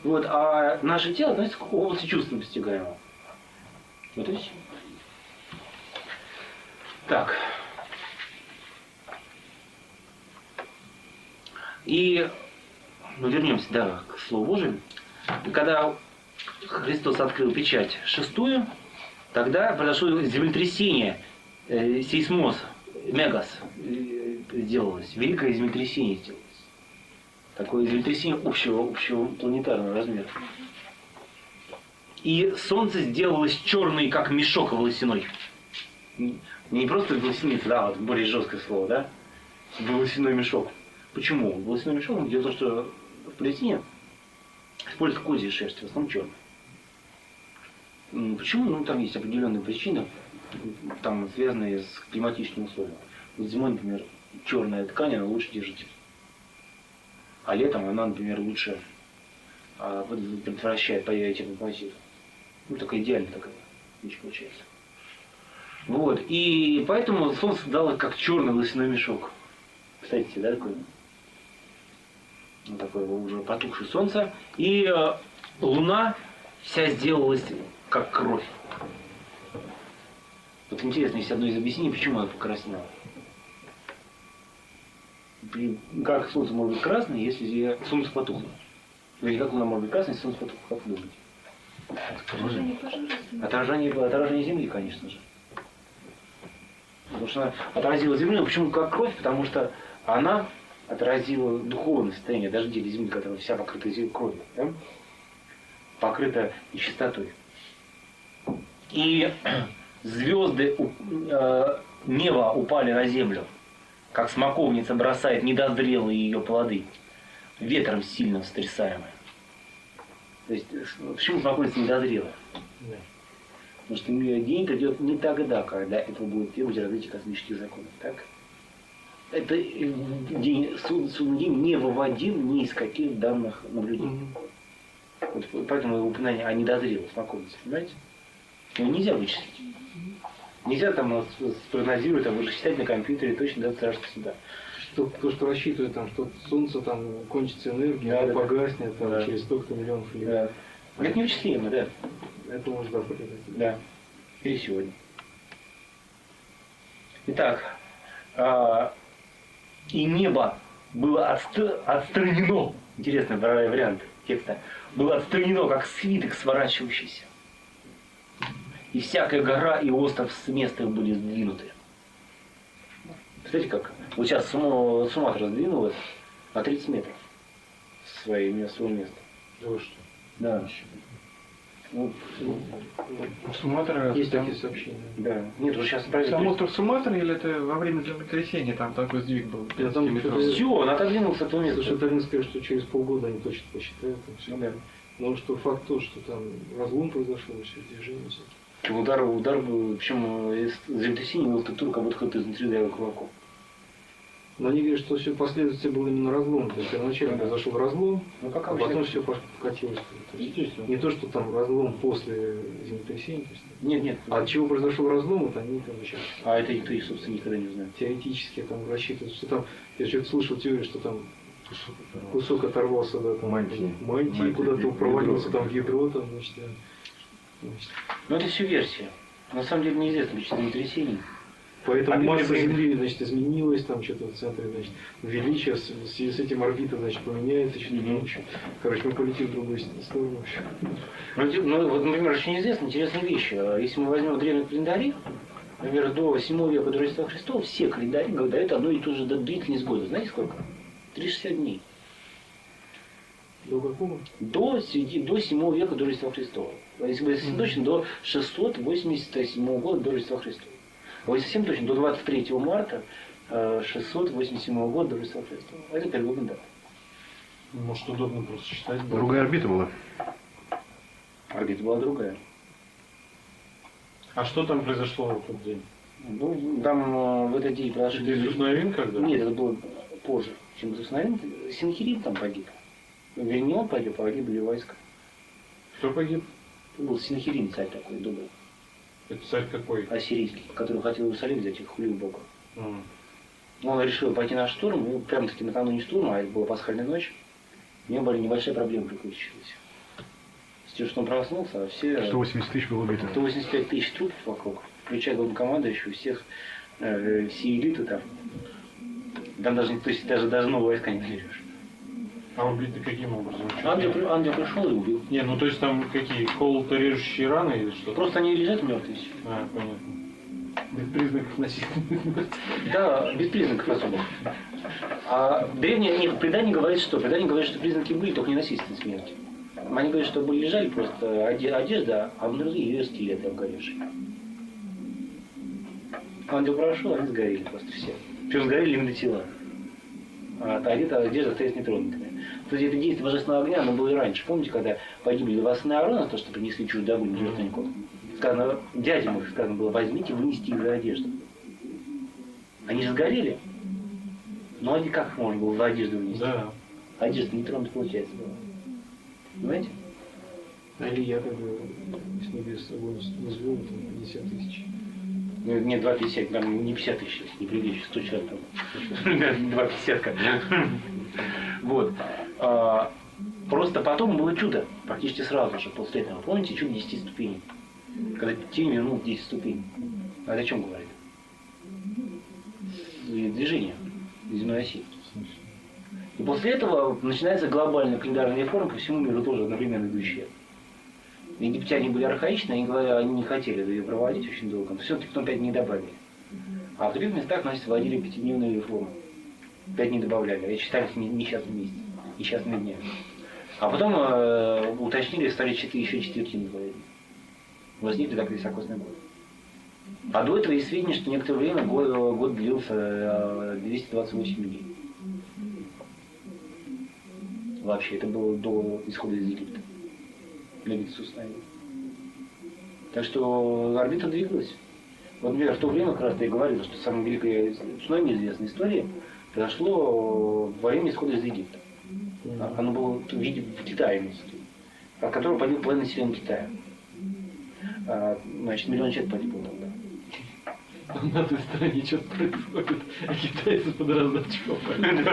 Вот, а наше тело относится к области чувственно постигаемого. Вот и все. Так. И вернемся, да, к Слову Божьему. Когда Христос открыл печать 6-ю, тогда произошло землетрясение, сейсмос, мегас сделалось, великое землетрясение сделалось. Такое землетрясение общего планетарного размера. И солнце сделалось черный, как мешок волосяной. Не просто волосяница, да, вот более жесткое слово, да? Волосяной мешок. Почему? Волосяной мешок, дело в том, что в Палестине используют козьи шерсть, в основном черная. Почему? Ну, там есть определенные причины, там связанные с климатическими условиями. Вот зимой, например, черная ткань, она лучше держит тепло. А летом она, например, лучше предотвращает появление теплоплазита. Ну, такая идеальная такая вещь получается. Вот. И поэтому солнце дало как черный волосяной мешок. Кстати, да, такой? Вот такое уже потухшее солнце. И луна вся сделалась как кровь. Вот интересно, есть одно из объяснений, почему она покраснела. Как солнце может быть красное, если солнце потухло? Или как луна может быть красной, если солнце потухло? Как вы думаете? Отражение Земли, конечно же. Потому что она отразила Землю. Почему как кровь? Потому что она отразила духовное состояние даже деле Земли, которая вся покрыта кровью, да? Покрыта нечистотой. И звезды неба упали на землю, как смоковница бросает недозрелые ее плоды, ветром сильно встрясаемые. То есть, почему смоковница недозрелая? Да. Потому что день придет не тогда, когда этого будет требовать развитие космических законов. Так? Это день, судный день не выводим ни из каких данных наблюдений. Вот поэтому упоминание о недозрелой смоковнице, понимаете? Его нельзя вычислить. Нельзя там спрогнозировать, там, считать на компьютере точно до царства суда. То, что рассчитывает, там, что солнце там кончится энергия, да, погаснет там, да, через столько миллионов лет. Да. Это невычислимо, да. Это можно доказать. Да. И сегодня. Итак, и небо было отстранено, интересный вариант текста, было отстранено, как свиток сворачивающийся. И всякая гора и остров с места были сдвинуты. Представляете, как? Вот сейчас Суматра сдвинулась на 30 метров своего места. Да что? Да. Вот, Суматра. Есть такие сообщения. да. Нет, уже сейчас проверить. Сам остров Суматра или это во время землетрясения там такой сдвиг был? Я там 5-километровый? Все, он отодвинулся от того места. Слушай, Тарин скажет, что через полгода они точно посчитают. Там все. Ну, да. Но что факт тот, что там разлом произошел, все движение. Всякие. Удар был, причем землетрясение было структура, как будто кто-то изнутри давил кулаком. Но они говорят, что все последствия был именно разлом. То есть первоначально произошел разлом, Ну, как а потом все покатилось. То есть, не то, что там разлом после землетрясения. То есть, Нет. а от чего произошел разлом, вот они там сейчас А это никто, собственно, никогда не знает. теоретически там рассчитывают, что там, я что-то слышал теорию, что там кусок оторвался, да, там, мантии куда-то провалился там в ядро, там, значит, да. Значит, Но это все версия. На самом деле неизвестно причина землетрясений. поэтому А масса при- Земли, значит, изменилась, там что-то в центре, значит, ввели сейчас, в связи с этим орбита, значит, поменяется, что-то ночью. Короче, мы полетим в другую сторону вообще. Ну, вот, например, очень известная интересная вещь. Если мы возьмем древние календари, например, до 7 века до Рождества Христова, все календари дают одну и ту же длительность года. Знаете сколько? 360 дней. До какого? До 7 века до Рождества Христова. Если быть совсем точно, до 687 года до Рождества Христова. А если совсем точно, до 23 марта 687 года до Рождества Христова. Это переводная дата. Может, удобно просто считать. было. Другая орбита была. Орбита была другая. А что там произошло в тот день? Ну, там в этот день произошли... Это Иисус Новин когда? Нет, это было позже, чем Иисус Новин. Синхирим там погиб. Вернее, не он погиб, а погибли войска. Кто погиб? Это был Синхирим, царь такой добрый, Это царь какой? ассирийский, который хотел Иерусалим взять и хулил Бога. А. Он решил пойти на штурм, и прямо-таки накануне штурма, а это была пасхальная ночь, у него были небольшие проблемы приключились. С тем, что он проснулся, а все... 180 тысяч было убито. 185 тысяч трупов вокруг, включая главнокомандующего, всех, все элиты там. Там даже, то есть даже новые войска не берешь. А убиты каким образом? Чё Ангел пришел и убил. Не, ну то есть там какие, колото-режущие раны или что? Просто они лежат мертвые. А, понятно. Без признаков насильственности. Да, без признаков особых. А древние, нет, предание говорит, что признаки были, только не насильственной смерти. Они говорят, что были лежали просто одежда, а внутри ее скелеты обгоревшие. Ангел прошел, они сгорели просто все. Причем сгорели именно тела. А одежда остается нетронутыми. Кстати, это действие божественного огня, оно было и раньше. Помните, когда погибли два сына Аарона, то, что принесли чужую огонь жертвенников? Сказано, дядям их сказано было, возьмите, вынести их за одежду. Они же сгорели. Но они как можно было за одежду вынести? Да. Одежда не тронута, получается, была. Понимаете? А Илья, как бы, с небес огонь возвел, там 50 тысяч. Ну, не 2,50, там не 50 тысяч, не приличие, 100 человек там. 2,50 как. Вот. Просто потом было чудо, практически сразу же после этого. Помните чудо 10 ступеней? Когда тень вернул 10 ступеней. А это о чем говорит? Движение земной оси. И после этого начинается глобальная календарная реформа по всему миру, тоже одновременно идущая. Египтяне были архаичны, они не хотели ее проводить очень долго, но все-таки потом 5 дней добавили. А в других местах, значит, вводили 5-дневную реформу. 5 дней добавляли, и считались несчастными месяцами, несчастными днями. А потом уточнили, стали еще 4 дня говорить. Возникли так високосный год. А до этого есть сведения, что некоторое время год длился 228 дней. Вообще, это было до исхода из Египта. Для Иисуса Навина. Так что орбита двигалась. Вот, например, в то время, как раз я говорил, что самая великая, ныне известная история произошло во время исхода из Египта. Оно было в виде в Китае, от которого погибла половина населения Китая. Значит, 1 миллион человек погибло тогда. На той стороне что-то происходит, а китайцы под раздачу попали.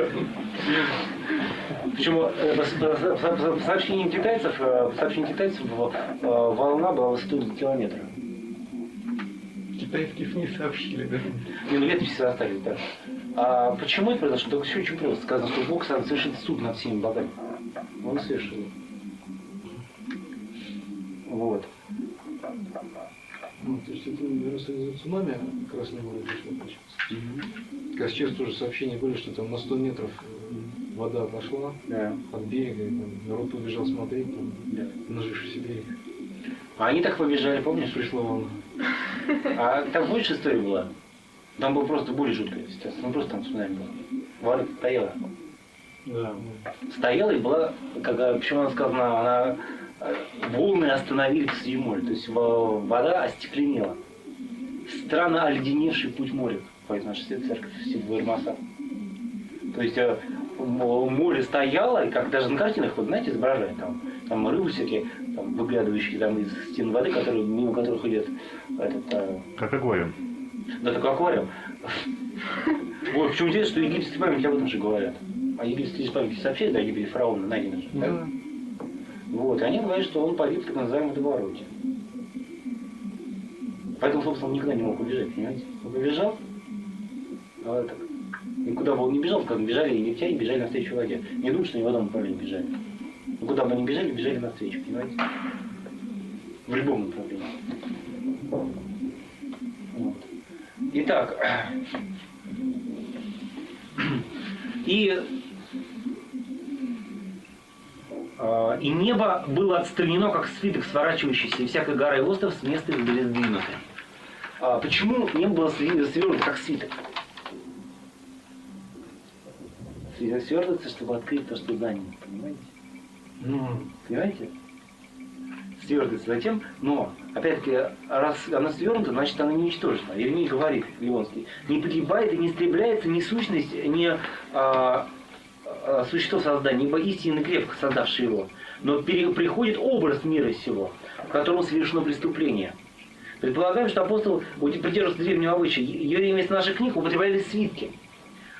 Причем по сообщениям китайцев волна была высотой 2 километра. Китайских не сообщили, да? Не, ну летописи остались, да. А почему это произошло? Только все очень просто. Сказано, что Бог сам совершит суд над всеми богами. Он совершил. Вот. Ну, то есть это, наверное, из-за цунами Красное море пришло, получается. Как раз сейчас тоже сообщения были, что там на 100 метров вода пошла от берега, и там народ побежал смотреть, там, нажившийся берег. А они так побежали, помнишь? Пришла волна. А там больше история была? Там была просто более жуткая ситуация. Ну просто там цунами было. Вода стояла. Да. Стояла и была, почему она сказана, она волны остановились в моря. То есть вода остекленела. Странно оледеневший путь моря, поет наша церковь в Эрмаса. То есть море стояло, и как даже на картинах, вот знаете, изображают там рыбы всякие, там, выглядывающие там из стен воды, которые, мимо которых идет этот... Как аквариум. Да, такой аквариум. Вот, почему интересно, что египетские памятники об этом же говорят. А египетские памятники сообщают, да, Египет фараона найдены же, да? Вот, и они говорят, что он погиб в так называемом водовороте. Поэтому, собственно, он никогда не мог убежать, понимаете? Он побежал, а так, и куда бы он ни бежал, когда бежали египтяне, бежали навстречу воде. Не думаю, что они в одном направлении бежали. Но куда бы они бежали, бежали навстречу, понимаете? В любом направлении. Вот. Итак, и небо было отстранено, как свиток сворачивающийся, и всякая гора и остров с места были сдвинуты. Почему небо было свернуто, как свиток? Свертывается, чтобы открыть то, что за ним, понимаете? Понимаете? Свертывается затем, но, опять-таки, раз она свернута, значит она не ничтожна. Иеремия говорит, Ливонский, не погибает и не истребляется ни сущность, ни существо создания, ибо истинно крепко создавший его. Но приходит образ мира сего, в котором совершено преступление. Предполагаем, что апостол, придерживался древнего обычая, евреи вместо наших книг употребляли свитки,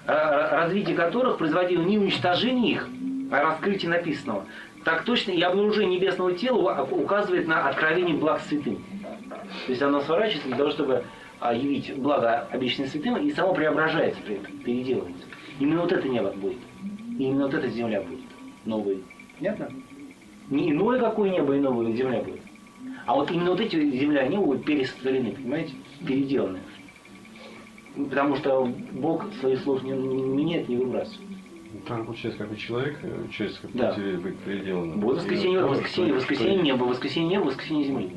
развитие которых производило не уничтожение их, а раскрытие написанного. Так точно и обнаружение небесного тела указывает на откровение благ святым. То есть оно сворачивается для того, чтобы явить благо обещанное святым, и само преображается при этом, переделывается. Именно вот это небо будет. И именно вот эта земля будет. Новая. Понятно? Не иное какое небо и новая земля будет. А вот именно вот эти земля, они будут пересотворены, понимаете? Переделаны. Потому что Бог своих слов не меняет, не выбрасывает. Так получается, как и человек, человеческое Да. быть переделано. Вот воскресенье небо, воскресенье земли.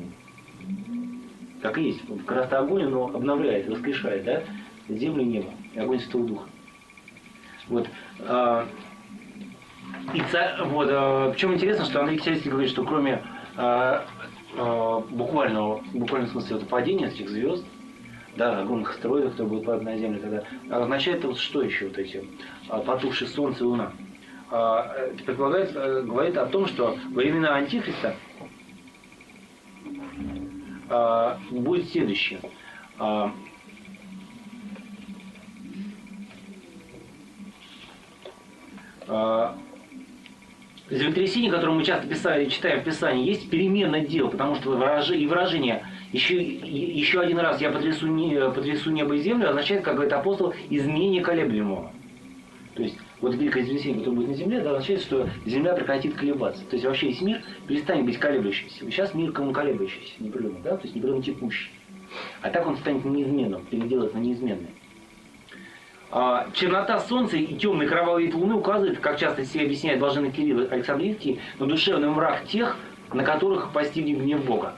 Так и есть. Как раз огонь, но обновляет, воскрешает, да? Землю и небо. И огонь Святого Духа. Вот. Причем интересно, что Андрей Кисельский говорит, что кроме буквального смысла это падения этих звезд, да, огромных астероидов, которые будут падать на Землю, тогда означает вот что еще вот эти потухшие Солнце и Луна. Предполагает, говорит о том, что во времена Антихриста будет следующее. Землетрясение, которое мы часто читаем в Писании, есть переменное дело, потому что выражение еще один раз я потрясу небо и землю означает, как говорит апостол, изменение колеблемого. То есть вот великое землетрясение, которое будет на земле, это означает, что земля прекратит колебаться. То есть вообще весь мир перестанет быть колеблющимся. Сейчас мир колеблющийся, непрерывно, да? То есть непрерывно текущий. А так он станет неизменным, переделает на неизменный. Чернота Солнца и темный кровавый вид Луны указывает, как часто себе объясняет блаженный Кирилл Александрийский, на душевный мрак тех, на которых постигнет гнев Бога.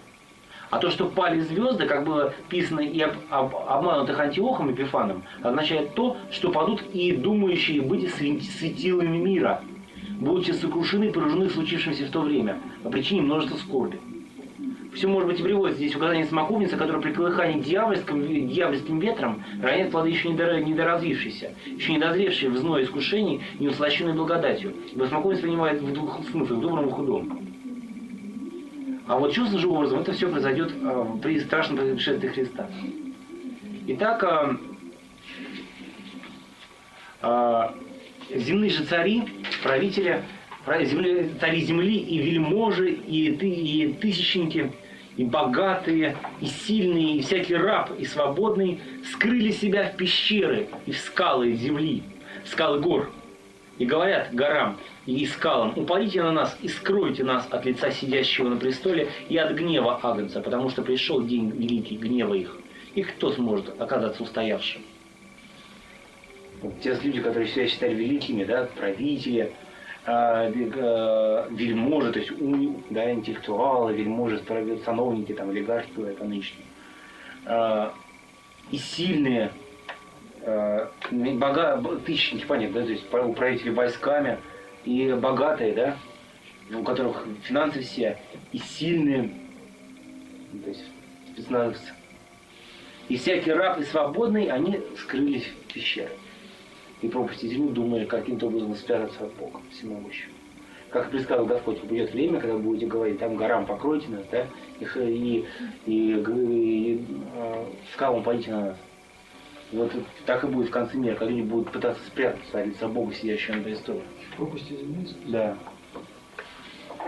А то, что пали звезды, как было писано и обманутых Антиохом и Эпифаном, означает то, что падут и думающие быть светилами мира, будучи сокрушены и поражены случившимся в то время, по причине множества скорби. Все, может быть, и приводится здесь указание смоковницы, которая при колыхании дьявольским ветром роняет плоды еще недоразвившиеся, еще не дозревшие в зное искушений и не услощенные благодатью. Ибо смоковница принимает в двух смыслах, в добром и худом. А вот чувственным же образом это все произойдет при страшном пришествии Христа. Итак, земные же цари, правители, цари земли и вельможи, и тысячники, и богатые, и сильные, и всякий раб, и свободный скрыли себя в пещеры и в скалы земли, скалы гор. И говорят горам и скалам: упадите на нас и скройте нас от лица сидящего на престоле и от гнева Агнца, потому что пришел день великий гнева их. И кто сможет оказаться устоявшим? Вот те люди, которые себя считали великими, да, правители, вельможи, то есть да, интеллектуалы, вельможи, сановники, там, олигархи, кто это нынешние. И сильные, тысячники, понятно, да, то есть управители войсками, и богатые, да, у которых финансы все, и сильные, то есть спецназовцы. И всякий раб и свободный, они скрылись в пещеры. И пропасти земли думали, каким-то образом спрятаться от Бога всемогущего. Как предсказал Господь, будет время, когда будете говорить, там горам покройте нас, да, и скалам пойдите на нас. Вот так и будет в конце мира, когда люди будут пытаться спрятаться от лица Бога, сидящего на престоле. Пропасти земли? Да.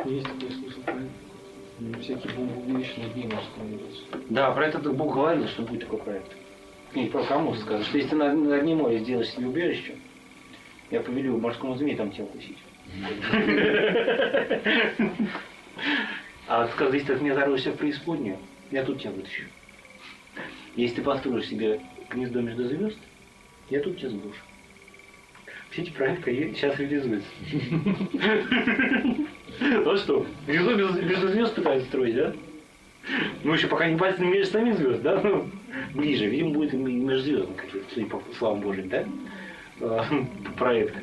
Есть такой смысл, правильно? Всякие бомбоубежищные дни становятся. Да, про это Бог говорил, что будет такой проект. И про кому сказал, что если ты на дне моря сделаешь себе убежище, я повелю морскому змею там тебя укусить. А сказал, если ты от меня зарвешься в преисподнюю, я тут тебя вытащу. Если ты построишь себе гнездо между звезд, я тут тебя сброшу. Все эти проекты сейчас реализуются. Ну что, гнездо между звезд пытаются строить, да? Ну еще пока не пальцы между самих звезд, да? Ну, ближе, видимо, будет и межзвездные какие-то, судя по славам Божьим, да? Проекты.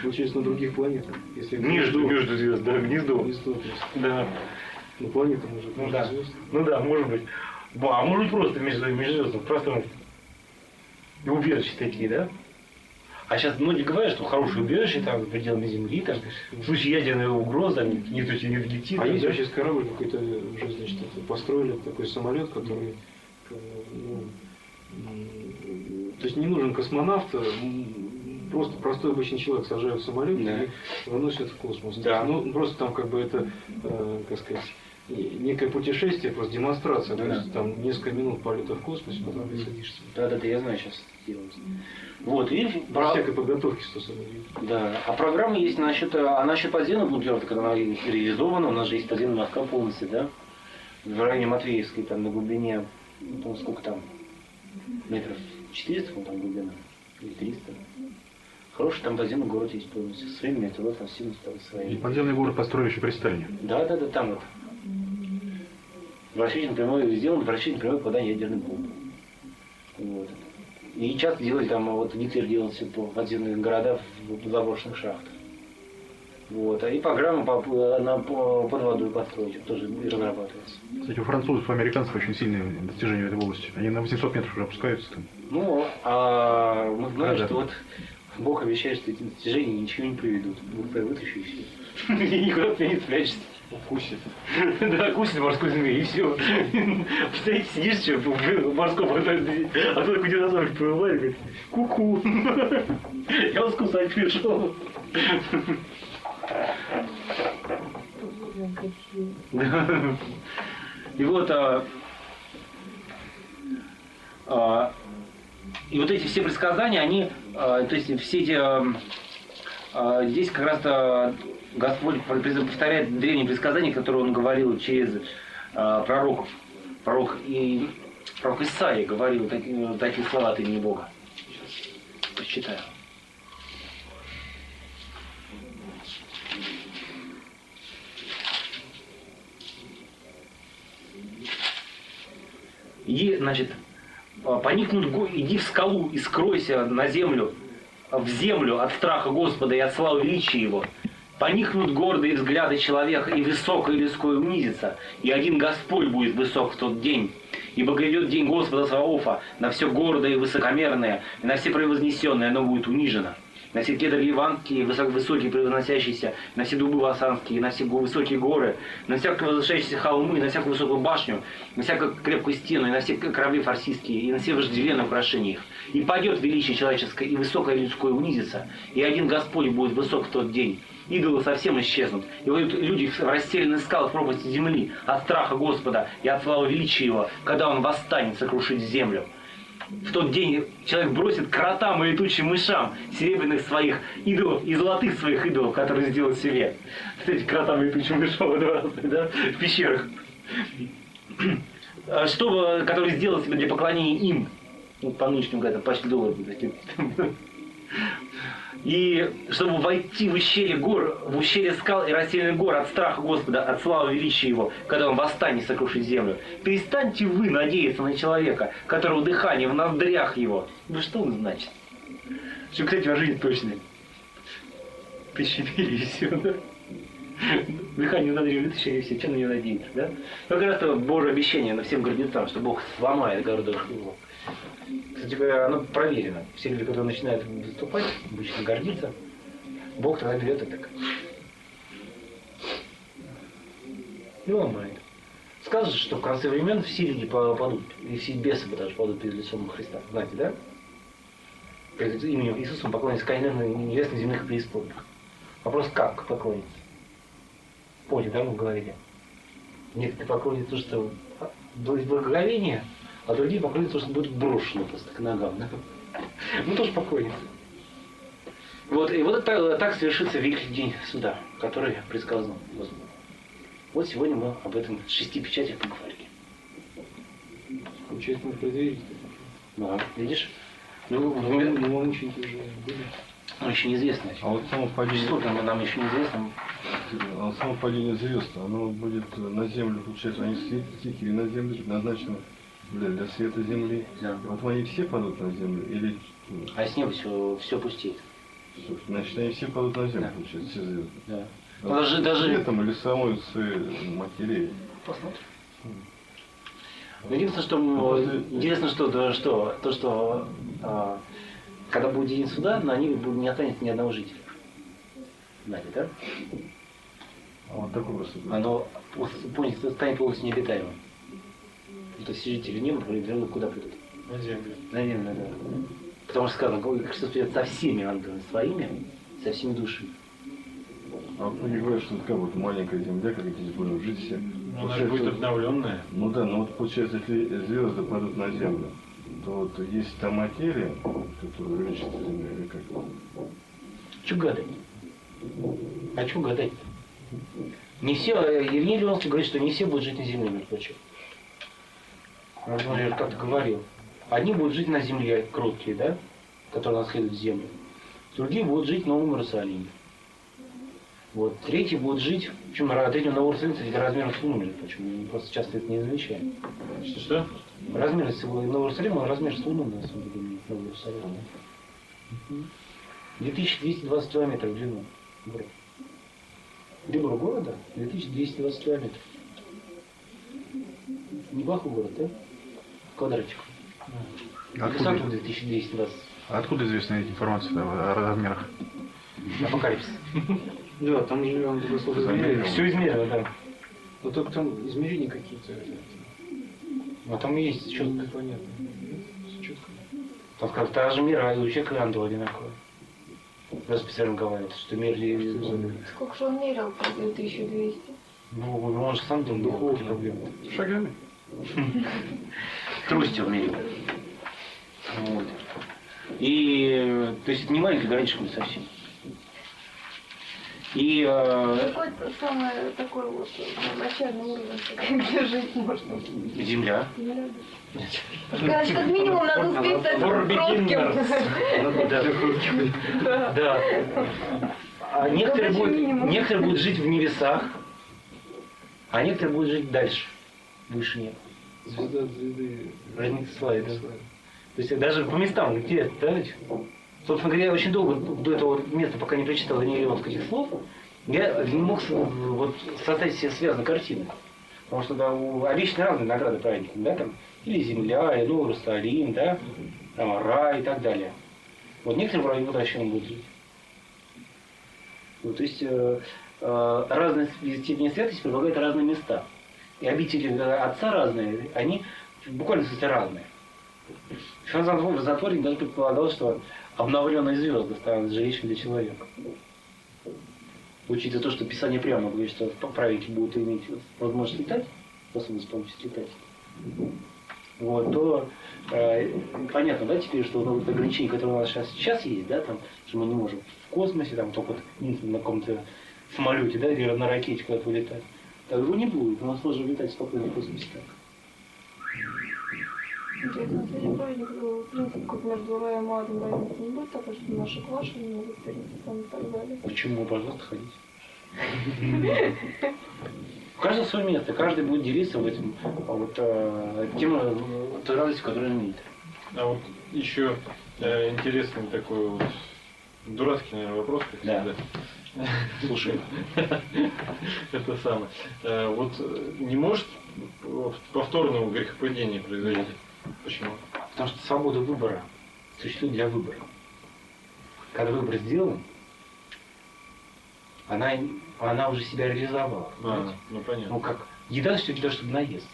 Получается, на других планетах. Если Между звезд, да, гнездо. Гнездо, Да. ну, планета может Ну между да. звезд. Ну да, может быть. А может быть просто межзвездном пространстве. И убежища такие, да? А сейчас многие говорят, что хорошее убежище там за пределами Земли, там, в случае ядерной угрозы, никто тебе не долетит. А есть да? вообще корабль какой-то уже, значит, построили такой самолет, который, ну, то есть не нужен космонавт, просто простой обычный человек сажают в самолет Да. и выносят в космос. Да. Ну, просто там как бы это, как сказать, некое путешествие, просто демонстрация. Да. То есть там несколько минут полета в космосе, потом ты садишься. Да, я знаю, сейчас делается. Вот, и Без всякой подготовки, что самое. да. А программа есть насчет подземного бункера, когда она реализована, у нас же есть подземная Москва полностью, да? В районе Матвеевской, там на глубине, ну, сколько там, метров 400, там глубина, или 300. Хороший там подземный город есть полностью, со своими метро, там все стало И своими. подземный город построили еще при Сталине. Да, там вот. Вращательный прямой сделан, вращательный прямой попадание ядерной бомбы. Вот. И часто делали там, вот Гитлер делал все по подземных городах в заброшенных шахтах. Вот. И программа под водой построить тоже разрабатывается. Кстати, у французов и американцев очень сильные достижения в этой области. Они на 800 метров уже опускаются там. Ну, а мы знаем, что вот Бог обещает, что эти достижения ничего не приведут. Вот я вытащу и все. И никуда от меня не спрячешься. Укусит. Да, кусит морской змей, и все. Представляете, сидишь, что в морском, а тут такой динозавр плывает, говорит, ку-ку. Я вас кусать пришел. И вот, и вот эти все предсказания, они, то есть все эти, здесь как раз-то Господь повторяет древние предсказания, которые Он говорил через пророков. Пророк Исаия говорил такие слова от имени Бога. Сейчас прочитаю. И, значит, иди в скалу и скройся на землю, в землю от страха Господа и от славы величия Его. Поникнут гордые взгляды человека, и высокое людское унизится, и один Господь будет высок в тот день. Ибо грядет день Господа Саваофа, на все гордое и высокомерное, и на все превознесенное оно будет унижено. На все кедры ливанские, высокие превозносящиеся, на все дубы лосанские, на все высокие горы, на всякие возвышающиеся холмы, на всякую высокую башню, на всякую крепкую стену, и на все корабли фарсийские, и на все вожделенные украшения их. И падет величие человеческое, и высокое людское унизится, и один Господь будет высок в тот день. Идолы совсем исчезнут, и вот люди в расстеленных скалах пропасти земли от страха Господа и от славы величия Его, когда Он восстанет сокрушить землю. В тот день человек бросит кротам и летучим мышам серебряных своих идолов и золотых своих идолов, которые сделал себе. Кстати, кротам и летучим мышам, да, в пещерах. Которые сделал себе для поклонения им. Ну, по нынешнему, говорят, почти $1. И чтобы войти в ущелье гор, в ущелье скал и расселенных гор от страха Господа, от славы величия Его, когда Он восстанет сокрушит землю, перестаньте вы надеяться на человека, которого дыхание в ноздрях его. Ну что он значит? Что, кстати, во жизни точно. Прищемили и все, да? Дыхание в ноздрях вытащили и все. Что на него надеяться, да? Ну, как раз это Божье обещание на всем гордецам, что Бог сломает гордых его. Кстати говоря, оно проверено. Все люди, которые начинают выступать, обычно гордиться, Бог тогда берет и так. И ломает. Сказано, что в конце времен все люди падут, и все бесы даже падут перед лицом Христа. Знаете, да? Перед именем Иисуса поклонятся Каинам и небесных, земных и преисподних. Вопрос, как поклониться? Помните, да, мы говорили? Некоторые поклонятся то, что будет благоговение, а другие поклонятся, что будет брошено просто к ногам. Да? Мы тоже поклонятся. Вот, и вот так совершится великий день суда, который предсказан Господом. Вот сегодня мы об этом 6 печатях поговорили. Получается, мы в преддверии. Да, видишь? Но мученики уже были. Ну, еще неизвестно. А вот само падение, Что там нам еще неизвестно. а вот само падение звезд, оно будет на землю, получается, они стихии на землю назначены для света земли. Да. Вот они все падут на землю или А с неба все пустеет. значит они все падут на землю, Да. получается, все звезды. Да. А Даже светом или самой своей материей. посмотрим. Интересно, что когда будет день суда, на небе не останется ни одного жителя. Знаете, да? А вот такой просто. Оно станет полностью необитаемым. То есть жители неба придут, куда придут? На землю. На землю, да. Потому что сказано, Христос придет со всеми ангелами своими, со всеми душами. А вот многие говорят, что такая вот маленькая земля, как здесь будем жить все. Ну, она же будет обновленная. Ну да, но вот получается, если звезды падут на землю, то вот есть та материя, которая увеличится земля, или как? Чего гадать? А чего гадать? Не все, Евгений Леонский говорит, что не все будут жить на земле, между прочим. Он как-то говорил. Одни будут жить на земле, кроткие, да, которые наследуют землю. Другие будут жить в Новом Иерусалиме. Вот. Третьи будут жить, причем третьего Нового Иерусалима, кстати, размером с Луной, почему мы просто часто это не замечаем. Что? Размер Нового Иерусалима, размер с Луной, на самом деле, Нового Иерусалима. 2220 километров в длину. Город. Длину города 2220 километров. Неплохой город, да? Квадратик. Высоту 2220. Откуда известна эта информация о размерах? Апокалипсис. Да, там же он такой измерение. Все измерено, да. Но только там измерения какие-то. А там есть четко. Непонятно. Четко. Там как та же мера, и у человека и ангела одинаковая. Я специально говорю, что мир... Сколько же он мерил? 2200. Ну, он же сам думал, духовные проблемы. Шагами. Тростью мерил. Вот. И, то есть, это не маленький городишко совсем. И... Какой-то самый такой вот начальный уровень, где жить можно. Земля. Значит, как минимум надо успеть стать кротким. Да. А некоторые будут жить в небесах, а некоторые будут жить дальше, выше неба. Звезда от звезды. Разница славит, да? То есть даже по местам, где, да, ведь? Собственно говоря, я очень долго до этого места, пока не прочитал Даниила этих слов, я не мог вот, создать себе связанную картину. Потому что да, обещаны разные награды праведникам, да, там, или земля, или Новый Иерусалим, да, там, рай и так далее. Вот некоторые вроде возвращенные будут жить. Вот, то есть разные степени святости предлагают разные места. И обители Отца разные, они буквально, кстати, разные. Философ затворник даже предполагал, что обновленные звезды станут жилищем для человека. Учитывая то, что Писание прямо говорит, что праведники будут иметь возможность летать, способность полностью летать, вот, то понятно, да, теперь, что вот ограничения, которые у нас сейчас есть, да, там, что мы не можем в космосе, там, только вот, на каком-то самолете, да, или на ракете куда-то вылетать. Так не будет, у нас можно летать спокойно в космосе так. Интересно, на следующий праздник, в принципе, как между раем и адом разницы не будет, так что наши к вашим не могут встретиться там и так далее. Почему? Пожалуйста, ходите. У каждого свое место, каждый будет делиться в этом тем той радостью, которую он имеет. А вот еще интересный такой вот дурацкий, наверное, вопрос, как Да. всегда. Слушай. Это самое. Вот не может повторного грехопадения произойти? Почему? Потому что свобода выбора существует для выбора. Когда выбор сделан, она уже себя реализовала. Понимаете? Ну понятно. Ну как, еда все для того, чтобы наесться.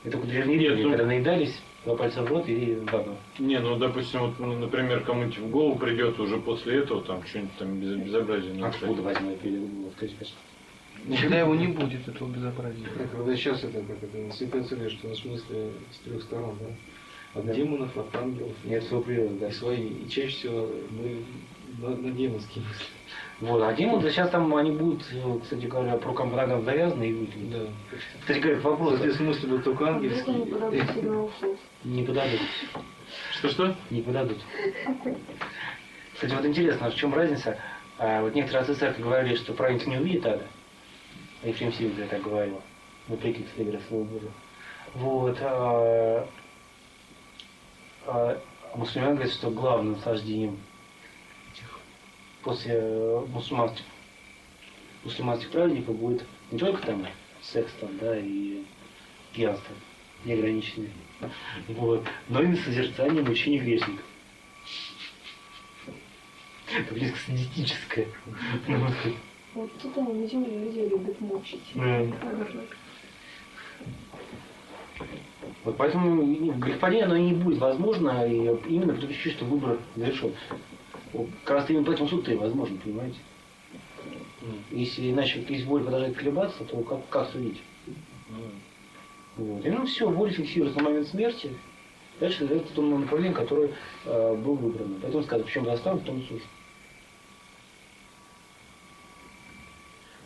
Это только древние Нет, люди, ну- когда наедались, два пальца в рот и баба. Не, ну допустим, вот, ну, например, кому-нибудь в голову придет уже после этого там что-нибудь там безобразие нарушать. Откуда возьму эпилег? Скажите, Никогда его не будет, этого безобразия. Когда сейчас это, как это, святая цель, что в смысле с трех сторон, да? От демонов, от ангелов. Нет, свой привод, да. И свои. И чаще всего мы на демонские мысли. Вот, а демоны сейчас там они будут, кстати говоря, по рукам врагам завязаны и выглядят. Да. Кстати говоря, вопрос. Соответственно, мысли будут только Вдруг они ангельские. подадут сигнал ушел. Не подадут. Что-что? Не подадут. Кстати, вот интересно, в чем разница? Вот некоторые отцы церкви говорили, что праведник не увидит ада. А Ефрем Сильвер так говорил. Вопреки, кстати говоря, Слову Божию. Вот. Мусульмане говорят, что главным наслаждением после мусульманских праздников будет не только там секс там, да, и пьянство неограниченное, вот, но и на созерцание мучений грешников. Это близко садистическое. Вот тут они на земле людей любят мучить. Вот поэтому грехопадение оно и не будет возможно, и именно по той причине, что выбор завершен. Вот как раз именно поэтому суд-то и возможен, понимаете? Если иначе, если воля продолжает колебаться, то как судить? Вот. И ну все, воля фиксируется на момент смерти, дальше это то направление, которое было выбрано. Поэтому сказать, в чем заставлен, в том и суд.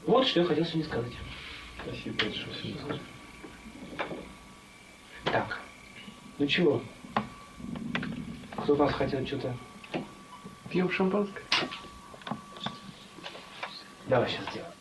Вот что я хотел сегодня сказать. Спасибо большое. Так, ну чего? Кто у нас хотел что-то? Пьем шампанское? Давай сейчас сделаем.